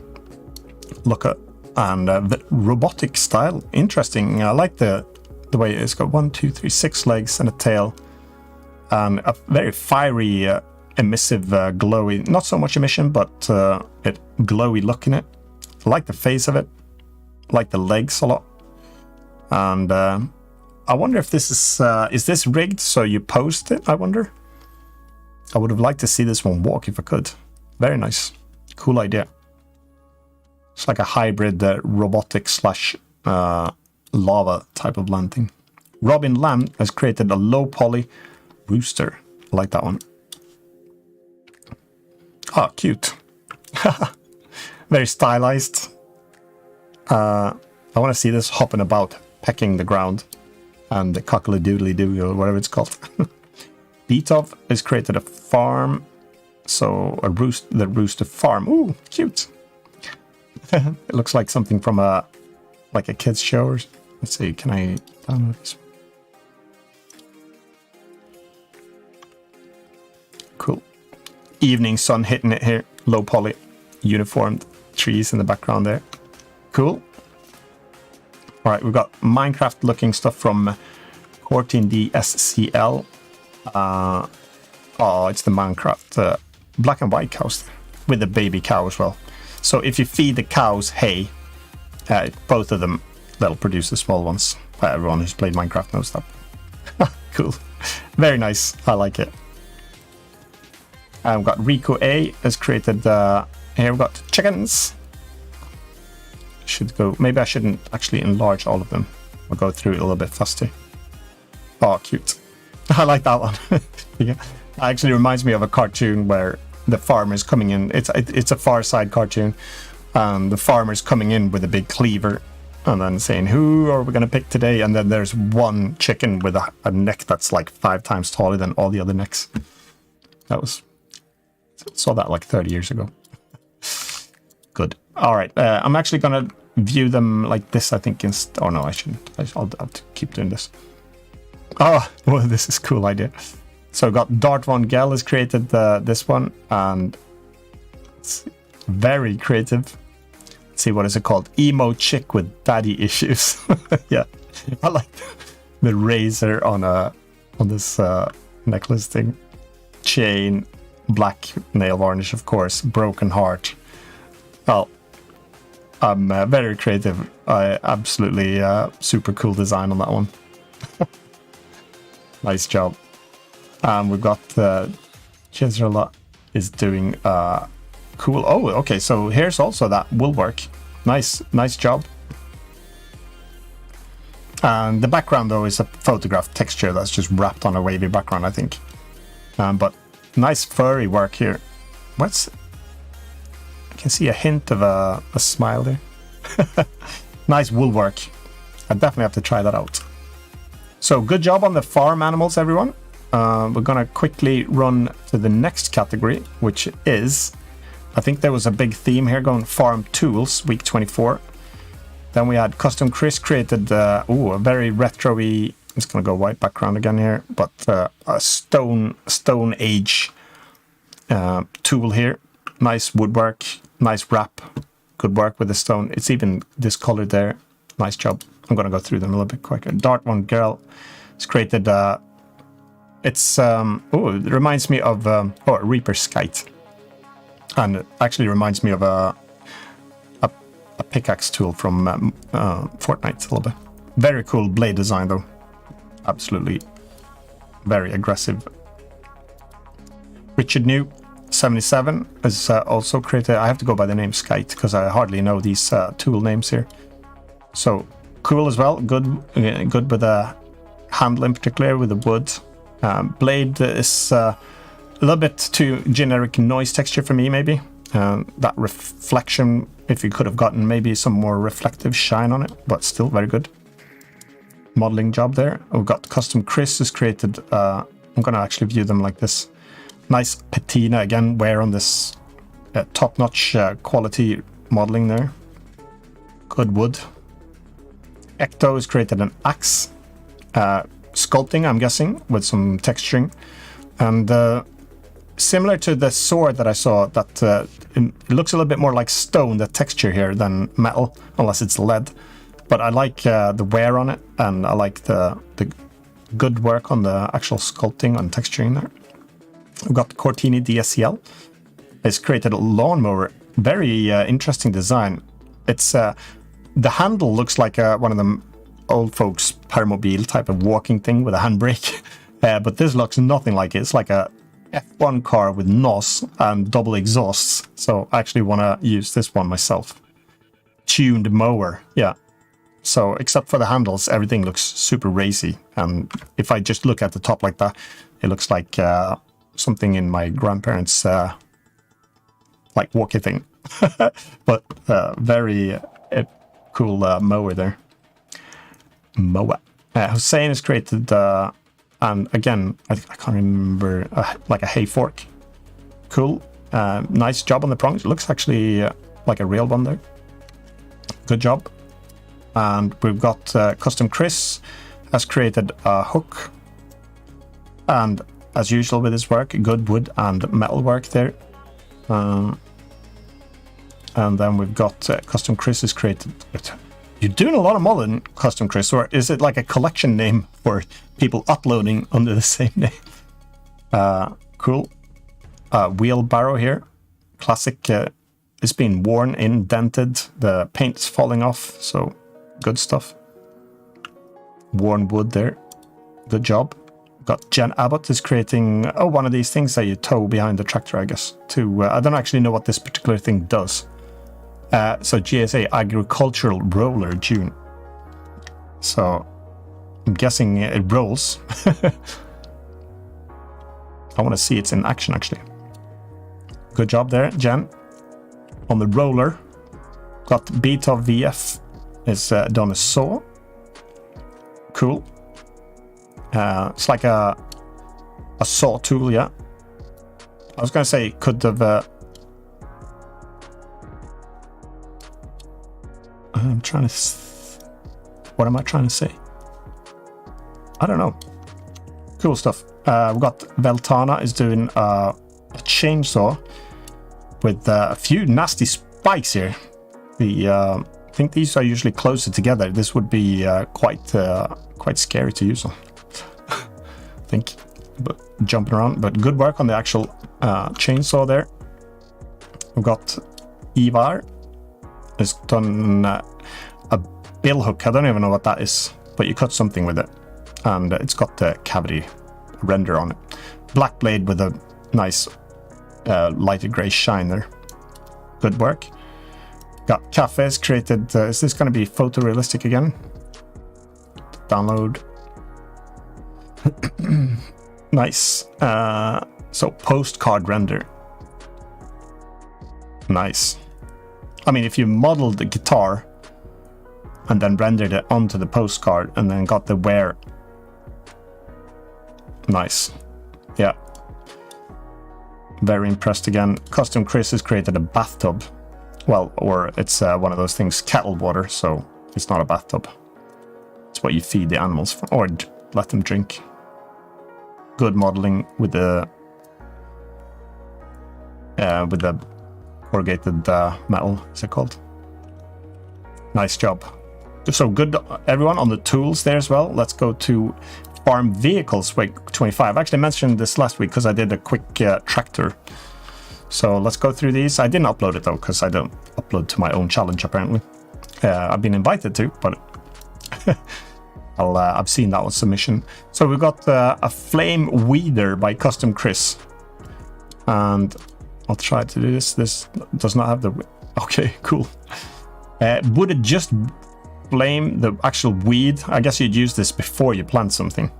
looker, and the robotic style. Interesting. I like the way it's got 1, 2, 3, 6 legs and a tail, and a very fiery, emissive, glowy. Not so much emission, but it glowy look in it. I like the face of it. I like the legs a lot. And I wonder if this is this rigged so you post it? I wonder. I would have liked to see this one walk if I could. Very nice. Cool idea. It's like a hybrid robotic slash lava type of land thing. Robin Lamb has created a low poly rooster. I like that one. Oh, cute. Very stylized. I want to see this hopping about, pecking the ground, and the cockle-a-doodly-doo, or whatever it's called. Beetov has created a farm, so the rooster farm. Ooh, cute. It looks like something from a kid's show. Let's see, can I download this? Cool. Evening sun hitting it here. Low poly, uniformed trees in the background there. Cool. All right, we've got Minecraft looking stuff from 14DSCL. Oh, it's the Minecraft black and white cows with the baby cow as well. So if you feed the cows hay, both of them, that'll produce the small ones. Everyone who's played Minecraft knows that. Cool. Very nice. I like it. We've got Rico A has created, here we've got chickens. Should go, maybe I shouldn't actually enlarge all of them. I'll go through it a little bit faster. Oh, cute. I like that one. Yeah. It actually reminds me of a cartoon where the farmer's coming in. It's a Far Side cartoon. The farmer's coming in with a big cleaver and then saying, who are we going to pick today? And then there's one chicken with a neck that's like 5 times taller than all the other necks. Saw that like 30 years ago. Good. All right. I'm actually going to view them like this, I think. Oh, no, I shouldn't. I'll have to keep doing this. Oh, well, this is a cool idea. So got Dart Von Gell has created this one, and it's very creative. Let's see, what is it called? Emo chick with daddy issues. Yeah, I like the razor on this necklace thing. Chain, black nail varnish, of course, broken heart. Well, I'm very creative. Absolutely super cool design on that one. Nice job. We've got Chizrala is doing cool. Oh, okay. So here's also that woolwork. Nice job. And the background though is a photograph texture that's just wrapped on a wavy background, I think. But nice furry work here. I can see a hint of a smile there. Nice woolwork. I definitely have to try that out. So good job on the farm animals, everyone. We're gonna quickly run to the next category, which is, I think there was a big theme here going farm tools, week 24. Then we had Custom Chris created, a very retro-y, I'm just gonna go white background again here, but a stone age tool here. Nice woodwork, nice wrap, good work with the stone. It's even discolored there. Nice job. I'm gonna go through them a little bit quicker. Dart One Girl has created, it reminds me of a Reaper Skite. And it actually reminds me of a pickaxe tool from Fortnite a little bit. Very cool blade design though. Absolutely very aggressive. Richard New 77 has also created, I have to go by the name Skite because I hardly know these tool names here. So cool as well. Good with the handle in particular, with the wood. Blade is a little bit too generic noise texture for me, maybe. That reflection, if you could have gotten maybe some more reflective shine on it, but still very good. Modeling job there. We've got custom Chris is created. I'm gonna actually view them like this. Nice patina again, wear on this top-notch quality modeling there. Good wood. Ecto has created an axe. Sculpting, I'm guessing, with some texturing. And similar to the sword that I saw, that it looks a little bit more like stone, the texture here, than metal, unless it's lead. But I like the wear on it, and I like the good work on the actual sculpting and texturing there. We've got Cortini DSCL. It's created a lawnmower. Very interesting design. It's the handle looks like one of them old folks permobile type of walking thing with a handbrake. But this looks nothing like it. It's like a F1 car with NOS and double exhausts. So I actually want to use this one myself. Tuned mower, yeah. So except for the handles, everything looks super racy. And if I just look at the top like that, it looks like something in my grandparents' like walkie thing. But very cool mower there. Mower. Hussein has created, and again, I can't remember, like a hay fork. Cool. Nice job on the prongs. It looks actually like a real one there. Good job. And we've got Custom Chris has created a hook. And as usual with his work, good wood and metal work there. And then we've got Custom Chris has created... You're doing a lot of modeling, Custom Chris, or is it like a collection name for people uploading under the same name? Cool. Wheelbarrow here. Classic. It's been worn, indented. The paint's falling off, so good stuff. Worn wood there. Good job. Got Jen Abbott is creating one of these things that you tow behind the tractor, I guess. I don't actually know what this particular thing does. So GSA Agricultural Roller June. So I'm guessing it rolls. I want to see it's in action actually. Good job there, Jen. On the roller, got Beta VF is done a saw. Cool. It's like a saw tool, yeah. I was gonna say could have. I'm trying to. What am I trying to say? I don't know. Cool stuff. We've got Veltana is doing a chainsaw with a few nasty spikes here. I think these are usually closer together. This would be quite scary to use on. I think, but jumping around. But good work on the actual chainsaw there. We've got Ivar. It's done a bill hook. I don't even know what that is, but you cut something with it, and it's got the cavity render on it. Black blade with a nice lighter grey shine there. Good work. Got Cafes created. Is this going to be photorealistic again? Download. Nice. So postcard render. Nice. I mean, if you modeled the guitar and then rendered it onto the postcard and then got the wear. Nice. Yeah. Very impressed again. Custom Chris has created a bathtub. Well, or it's one of those things, kettle water, so it's not a bathtub. It's what you feed the animals from, or let them drink. Good modeling with the corrugated metal, is it called? Nice job. So good, everyone, on the tools there as well. Let's go to farm vehicles, week 25. I actually mentioned this last week because I did a quick tractor. So let's go through these. I didn't upload it though, because I don't upload to my own challenge apparently. I've been invited to, but I've seen that was submission. So we've got a flame weeder by Custom Chris. And I'll try to do this. This does not have the... Okay, cool. Would it just flame, the actual weed, I guess you'd use this before you plant something.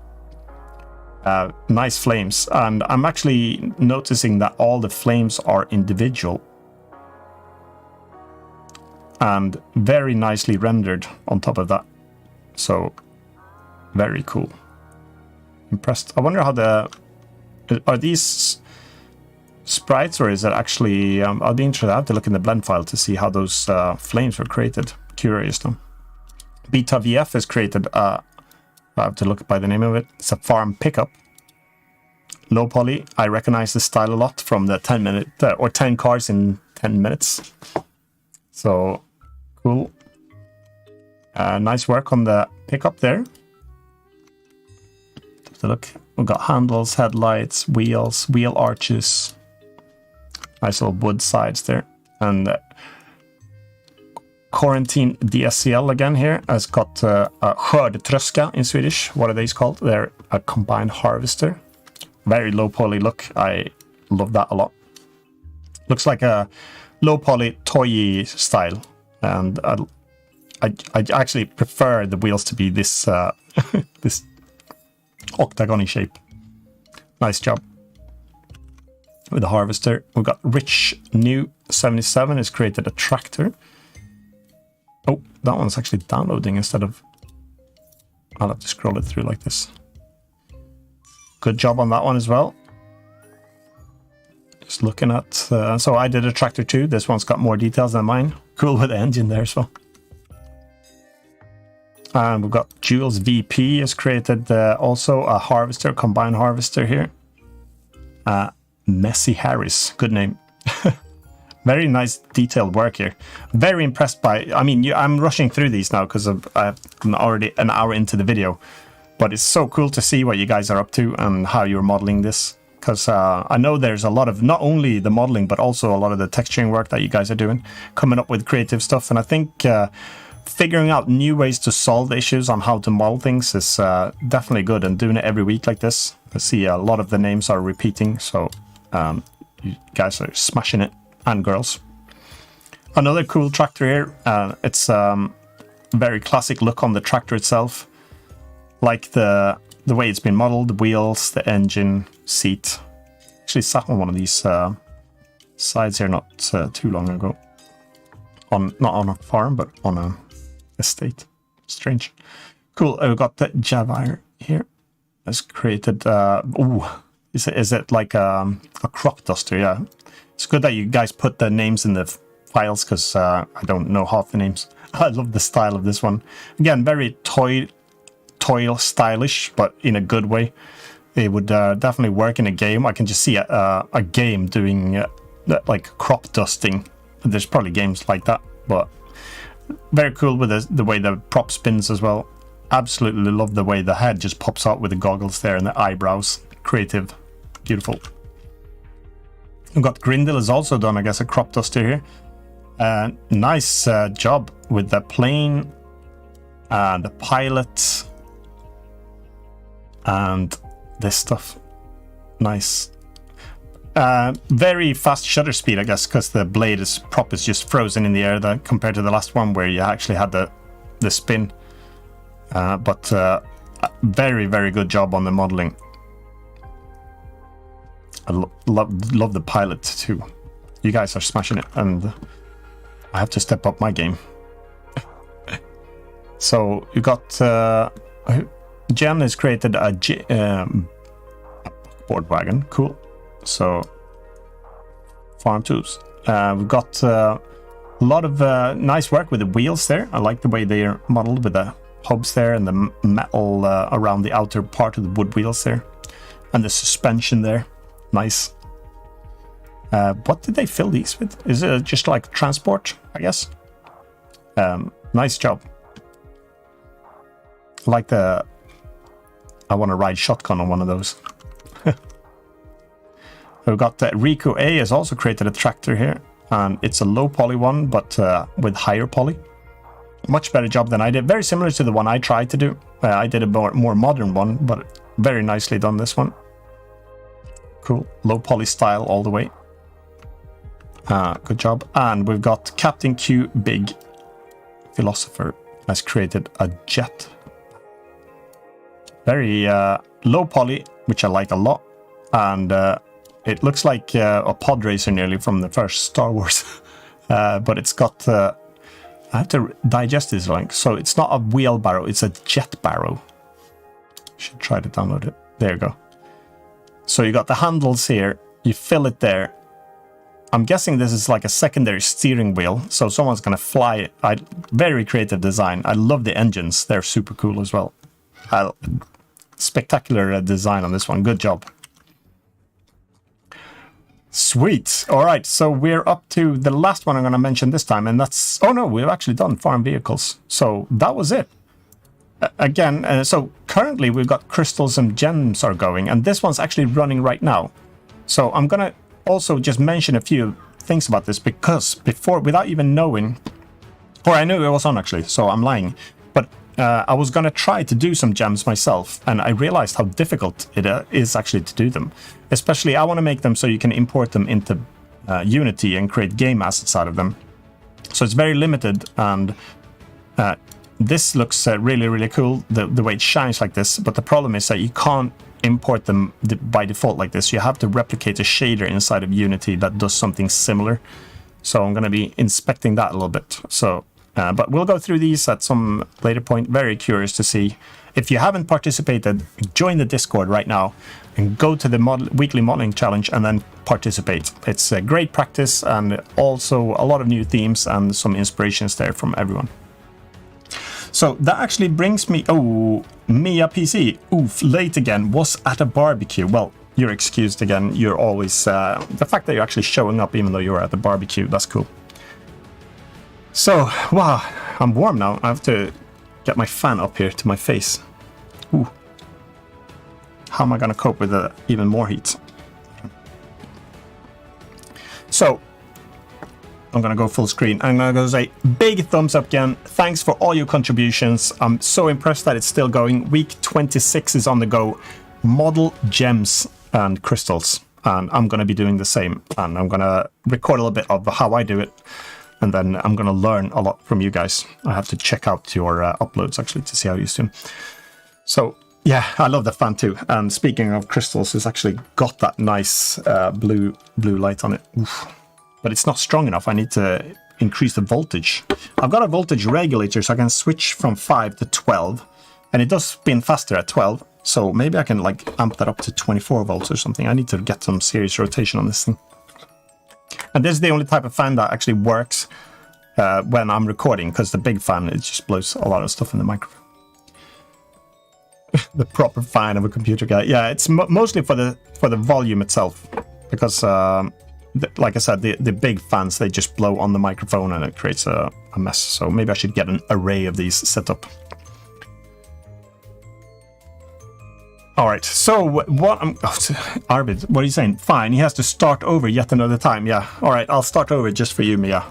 Nice flames, and I'm actually noticing that all the flames are individual and very nicely rendered on top of that. So very cool. Impressed. I wonder how are these sprites, or is it actually I'll be interested. I have to look in the blend file to see how those flames were created. Curious though. Beta VF is created, I have to look by the name of it. It's a farm pickup. Low poly. I recognize the style a lot from the 10-minute or 10 cars in 10 minutes. So cool. Nice work on the pickup there. Look, we've got handles, headlights, wheels, wheel arches. Nice little wood sides there. And Quarantine DSCL again here has got skördetröska in Swedish. What are these called? They're a combined harvester. Very low poly look. I love that a lot. Looks like a low poly toy style. And I actually prefer the wheels to be this this octagon shape. Nice job with the harvester. We've got Rich New 77 has created a tractor. Oh, that one's actually downloading instead of... I'll have to scroll it through like this. Good job on that one as well. Just looking at... so I did a tractor too. This one's got more details than mine. Cool with the engine there as well. And we've got Jules VP has created also a harvester, combined harvester here. Messy Harris, good name. Very nice detailed work here. Very impressed by, I mean, I'm rushing through these now because I'm already an hour into the video. But it's so cool to see what you guys are up to and how you're modeling this. Because I know there's a lot of, not only the modeling, but also a lot of the texturing work that you guys are doing. Coming up with creative stuff. And I think figuring out new ways to solve issues on how to model things is definitely good. And doing it every week like this. I see a lot of the names are repeating. So you guys are smashing it. And girls. Another cool tractor here. It's very classic look on the tractor itself. Like the way it's been modeled, the wheels, the engine, seat. Actually sat on one of these sides here not too long ago. Not on a farm, but on a estate. Strange. Cool. We've got the Javire here. It's created. Is it like a crop duster? Yeah. It's good that you guys put the names in the files because I don't know half the names. I love the style of this one. Again, very toy stylish, but in a good way. It would definitely work in a game. I can just see a game doing like crop dusting. There's probably games like that, but very cool with the way the prop spins as well. Absolutely love the way the head just pops out with the goggles there and the eyebrows. Creative, beautiful. We've got Grindel has also done, I guess, a crop duster here. Nice job with the plane, the pilot, and this stuff. Nice. Very fast shutter speed, I guess, because the blade prop is just frozen in the air compared to the last one where you actually had the spin. But very, very good job on the modeling. I love the pilot too. You guys are smashing it, and I have to step up my game. So you got Jen has created a board wagon. Cool. So farm tools. We've got a lot of nice work with the wheels there. I like the way they are modeled with the hubs there and the metal around the outer part of the wood wheels there, and the suspension there. Nice. What did they fill these with? Is it just like transport, I guess? Nice job. I like I want to ride shotgun on one of those. We've got Rico A has also created a tractor here, and it's a low poly one, but with higher poly. Much better job than I did. Very similar to the one I tried to do. I did a more modern one, but very nicely done this one. Cool. Low poly style all the way. Good job. And we've got Captain Q Big Philosopher has created a jet. Very low poly, which I like a lot. And it looks like a pod racer nearly from the first Star Wars. But it's got... I have to digest this link. So it's not a wheelbarrow, it's a jet barrow. Should try to download it. There you go. So you got the handles here. You fill it there. I'm guessing this is like a secondary steering wheel. So someone's going to fly it. Very creative design. I love the engines. They're super cool as well. Spectacular design on this one. Good job. Sweet. All right. So we're up to the last one I'm going to mention this time. And that's... Oh, no. We've actually done farm vehicles. So that was it. Again, so currently we've got crystals and gems are going. And this one's actually running right now. So I'm going to also just mention a few things about this because before, without even knowing, or I knew it was on actually, so I'm lying, but I was going to try to do some gems myself and I realized how difficult it is actually to do them. Especially I want to make them so you can import them into Unity and create game assets out of them. So it's very limited and this looks really, really cool, the way it shines like this, but the problem is that you can't import them by default like this. You have to replicate a shader inside of Unity that does something similar. So I'm going to be inspecting that a little bit. So, but we'll go through these at some later point. Very curious to see. If you haven't participated, join the Discord right now and go to the weekly modeling challenge and then participate. It's a great practice and also a lot of new themes and some inspirations there from everyone. So that actually brings me... Oh, Mia PC. Oof, late again. Was at a barbecue. Well, you're excused again. You're always... the fact that you're actually showing up even though you're at the barbecue, that's cool. So, wow, I'm warm now. I have to get my fan up here to my face. Ooh. How am I going to cope with even more heat? So... I'm going to go full screen. I'm going to say big thumbs up again. Thanks for all your contributions. I'm so impressed that it's still going. Week 26 is on the go. Model gems and crystals. And I'm going to be doing the same. And I'm going to record a little bit of how I do it. And then I'm going to learn a lot from you guys. I have to check out your uploads actually to see how you do them. So yeah, I love the fan too. And speaking of crystals, it's actually got that nice blue light on it. Oof. But it's not strong enough. I need to increase the voltage. I've got a voltage regulator, so I can switch from 5 to 12. And it does spin faster at 12. So maybe I can like amp that up to 24 volts or something. I need to get some serious rotation on this thing. And this is the only type of fan that actually works when I'm recording, because the big fan, it just blows a lot of stuff in the microphone. The proper fan of a computer guy. Yeah, it's mostly for the volume itself. Because... like I said, the big fans, they just blow on the microphone and it creates a mess. So maybe I should get an array of these set up. All right, so what Arvid, what are you saying? Fine, he has to start over yet another time. Yeah, all right, I'll start over just for you, Mia.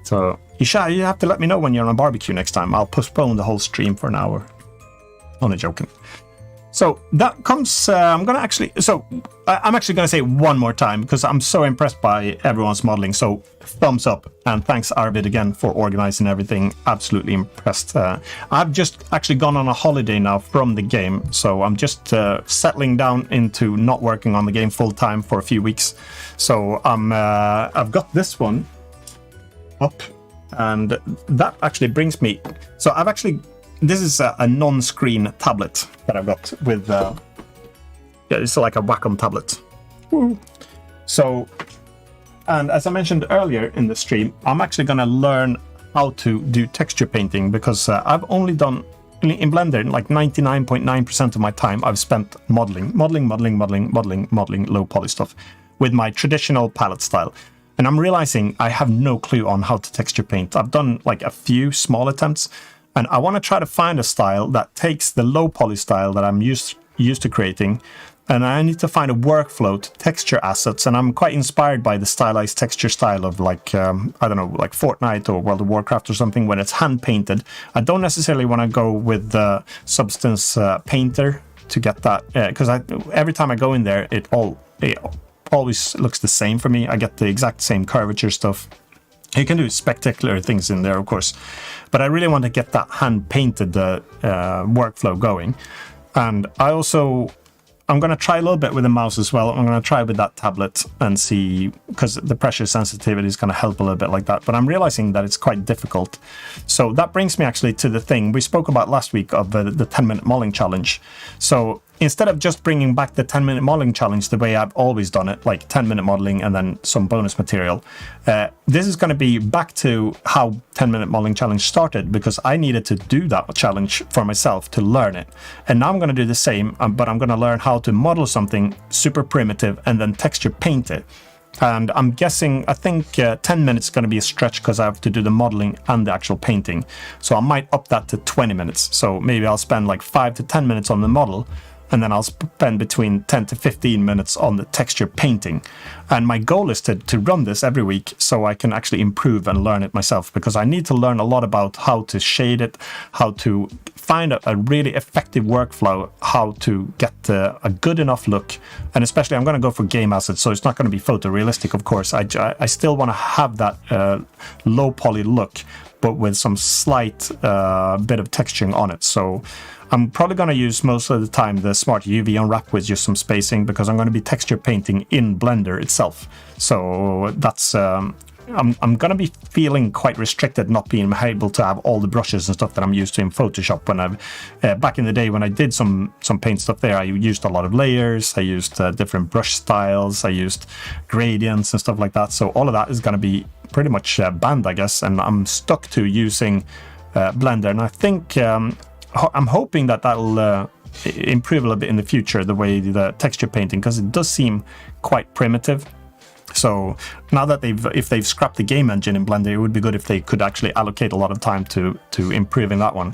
So, Isha, you have to let me know when you're on a barbecue next time. I'll postpone the whole stream for an hour. Only joking. So that comes, I'm actually going to say one more time because I'm so impressed by everyone's modeling. So thumbs up and thanks Arvid again for organizing everything. Absolutely impressed. I've just actually gone on a holiday now from the game. So I'm just settling down into not working on the game full time for a few weeks. So I've got this one up and that actually brings me, so I've actually, this is a non-screen tablet that I've got with, yeah, it's like a Wacom tablet. Woo. So, and as I mentioned earlier in the stream, I'm actually going to learn how to do texture painting because I've only done, in Blender, like 99.9% of my time I've spent modeling low poly stuff with my traditional palette style. And I'm realizing I have no clue on how to texture paint. I've done like a few small attempts. And I want to try to find a style that takes the low poly style that I'm used to creating. And I need to find a workflow to texture assets. And I'm quite inspired by the stylized texture style of like, I don't know, like Fortnite or World of Warcraft or something when it's hand painted. I don't necessarily want to go with the Substance Painter to get that. Because every time I go in there, it always looks the same for me. I get the exact same curvature stuff. You can do spectacular things in there, of course, but I really want to get that hand-painted workflow going. And I'm going to try a little bit with the mouse as well. I'm going to try with that tablet and see, because the pressure sensitivity is going to help a little bit like that. But I'm realizing that it's quite difficult. So that brings me actually to the thing we spoke about last week of the 10-minute modeling challenge. So instead of just bringing back the 10-minute modeling challenge the way I've always done it, like 10-minute modeling and then some bonus material, this is going to be back to how 10-minute modeling challenge started, because I needed to do that challenge for myself to learn it. And now I'm going to do the same, but I'm going to learn how to model something super primitive and then texture paint it. And I'm guessing, I think 10 minutes is going to be a stretch because I have to do the modeling and the actual painting. So I might up that to 20 minutes. So maybe I'll spend like 5 to 10 minutes on the model, and then I'll spend between 10 to 15 minutes on the texture painting. And my goal is to run this every week so I can actually improve and learn it myself, because I need to learn a lot about how to shade it, how to find a really effective workflow, how to get a good enough look. And especially I'm going to go for game assets, so it's not going to be photorealistic, of course. I still want to have that low poly look, but with some slight bit of texturing on it. So I'm probably going to use most of the time the Smart UV Unwrap with just some spacing, because I'm going to be texture painting in Blender itself. So that's I'm going to be feeling quite restricted not being able to have all the brushes and stuff that I'm used to in Photoshop. When I've back in the day when I did some paint stuff there, I used a lot of layers, I used different brush styles, I used gradients and stuff like that. So all of that is going to be pretty much banned, I guess, and I'm stuck to using Blender. And I think I'm hoping that that'll improve a little bit in the future, the way the texture painting, because it does seem quite primitive. So now that if they've scrapped the game engine in Blender, it would be good if they could actually allocate a lot of time to improving that one.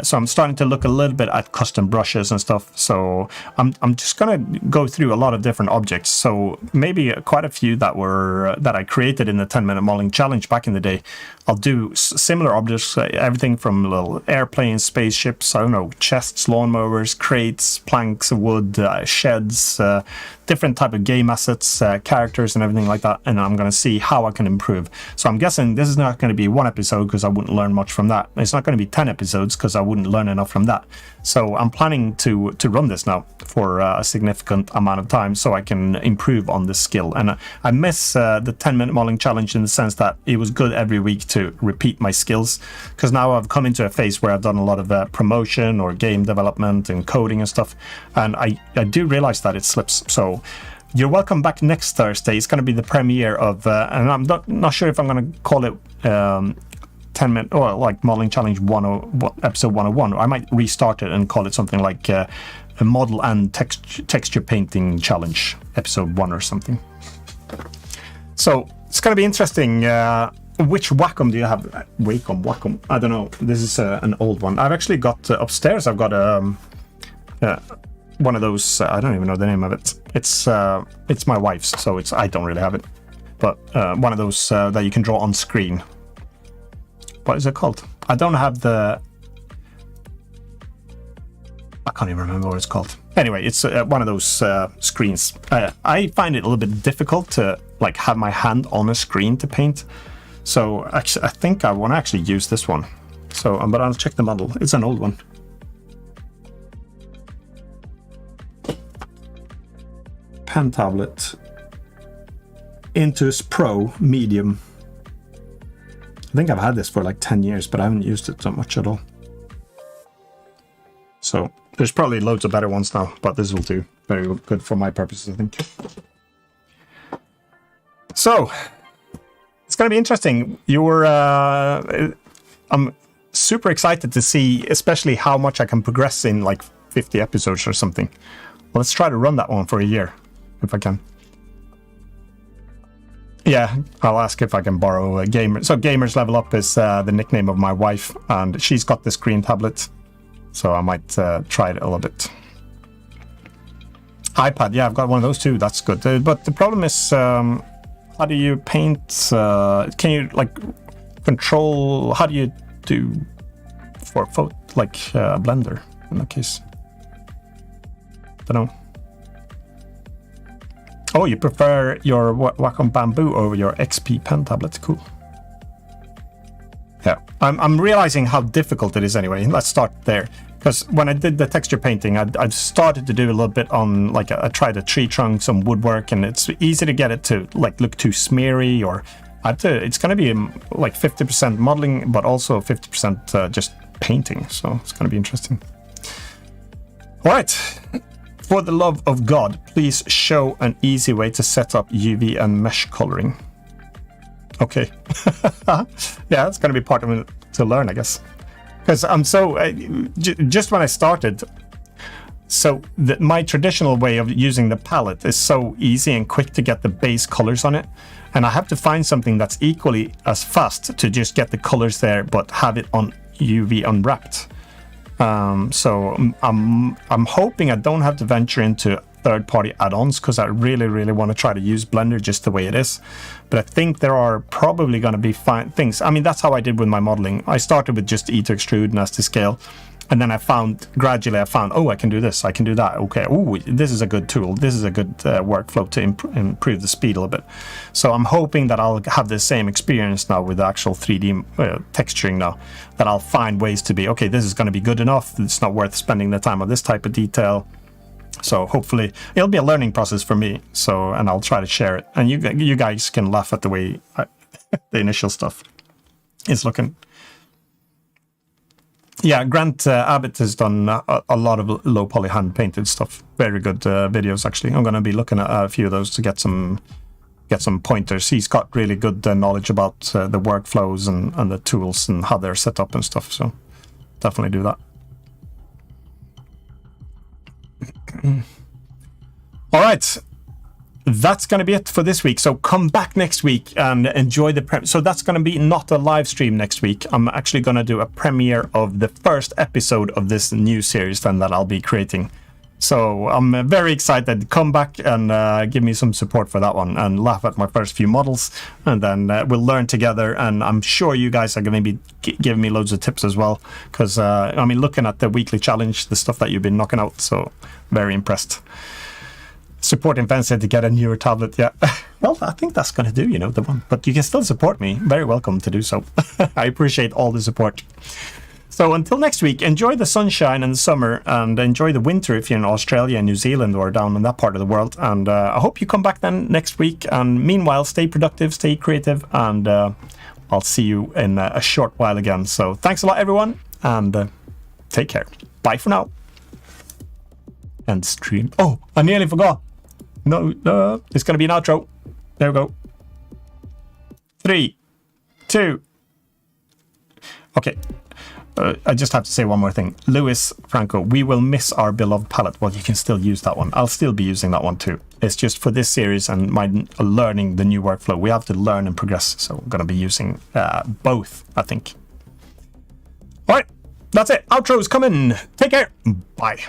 So I'm starting to look a little bit at custom brushes and stuff. So I'm just gonna go through a lot of different objects. So maybe quite a few that I created in the 10-minute modeling challenge back in the day. I'll do similar objects, everything from little airplanes, spaceships, I don't know, chests, lawnmowers, crates, planks of wood, sheds, different type of game assets, characters and everything like that. And I'm going to see how I can improve. So I'm guessing this is not going to be one episode because I wouldn't learn much from that. It's not going to be 10 episodes because I wouldn't learn enough from that. So I'm planning to run this now for a significant amount of time so I can improve on this skill. And I miss the 10-minute modeling challenge in the sense that it was good every week to repeat my skills, because now I've come into a phase where I've done a lot of promotion or game development and coding and stuff, and I do realize that it slips. So you're welcome back next Thursday. It's going to be the premiere of and I'm not sure if I'm going to call it 10-minute or like modeling challenge episode 101, or I might restart it and call it something like a model and texture painting challenge episode 1 or something. So it's going to be interesting. Which Wacom do you have? Wacom, I don't know. This is an old one. I've actually got upstairs, I've got one of those, I don't even know the name of it. It's my wife's, so I don't really have it, but one of those that you can draw on screen. What is it called? I don't have I can't even remember what it's called. Anyway, it's one of those screens. I find it a little bit difficult to like have my hand on a screen to paint. So actually, I think I want to actually use this one. So, but I'll check the model. It's an old one. Pen tablet. Intus Pro Medium. I think I've had this for like 10 years, but I haven't used it so much at all. So there's probably loads of better ones now, but this will do. Very good for my purposes, I think. So it's going to be interesting. I'm super excited to see, especially how much I can progress in like 50 episodes or something. Well, let's try to run that one for a year, if I can. Yeah, I'll ask if I can borrow a gamer. So Gamers Level Up is the nickname of my wife, and she's got the screen tablet. So I might try it a little bit. iPad, yeah, I've got one of those too. That's good. But the problem is, how do you paint? Can you like control? How do you do for Blender in that case? Don't know. Oh, you prefer your Wacom Bamboo over your XP pen tablet? Cool. I'm realizing how difficult it is anyway. Let's start there. Because when I did the texture painting, I started to do a little bit on, like, I tried a tree trunk, some woodwork, and it's easy to get it to, like, look too smeary, or it's going to be like 50% modeling, but also 50% just painting. So it's going to be interesting. All right. For the love of God, please show an easy way to set up UV and mesh coloring. Okay. Yeah, it's going to be part of it to learn, I guess. Because I'm so... just when I started... So my traditional way of using the palette is so easy and quick to get the base colors on it. And I have to find something that's equally as fast to just get the colors there, but have it on UV unwrapped. So I'm hoping I don't have to venture into third-party add-ons, because I really, really want to try to use Blender just the way it is. But I think there are probably going to be fine things. I mean, that's how I did with my modeling. I started with just E to extrude and S to scale. And then gradually I found, oh, I can do this, I can do that. Okay, oh, this is a good tool. This is a good workflow to improve the speed a little bit. So I'm hoping that I'll have the same experience now with the actual 3D texturing now. That I'll find ways to be, okay, this is going to be good enough. It's not worth spending the time on this type of detail. So hopefully it'll be a learning process for me. So, and I'll try to share it. And you guys can laugh at the way the initial stuff is looking. Yeah, Grant Abbott has done a lot of low poly hand painted stuff. Very good videos, actually. I'm going to be looking at a few of those to get some pointers. He's got really good knowledge about the workflows and the tools and how they're set up and stuff. So definitely do that. All right. That's going to be it for this week. So come back next week and enjoy the premiere. So that's going to be not a live stream next week. I'm actually going to do a premiere of the first episode of this new series then that I'll be creating. So I'm very excited. Come back and give me some support for that one and laugh at my first few models. And then we'll learn together. And I'm sure you guys are going to be giving me loads of tips as well. Because, I mean, looking at the weekly challenge, the stuff that you've been knocking out. So very impressed. Support Imphenzia to get a newer tablet. Yeah, well, I think that's going to do, the one. But you can still support me. Very welcome to do so. I appreciate all the support. So until next week, enjoy the sunshine and the summer, and enjoy the winter if you're in Australia and New Zealand or down in that part of the world. And I hope you come back then next week. And meanwhile, stay productive, stay creative, and I'll see you in a short while again. So thanks a lot, everyone, and take care. Bye for now. And stream. Oh, I nearly forgot. No, it's going to be an outro. There we go. 3, 2. Okay. I just have to say one more thing. Louis Franco, we will miss our beloved palette. Well, you can still use that one. I'll still be using that one too. It's just for this series and my learning the new workflow. We have to learn and progress. So I'm going to be using both, I think. All right. That's it. Outro's coming. Take care. Bye.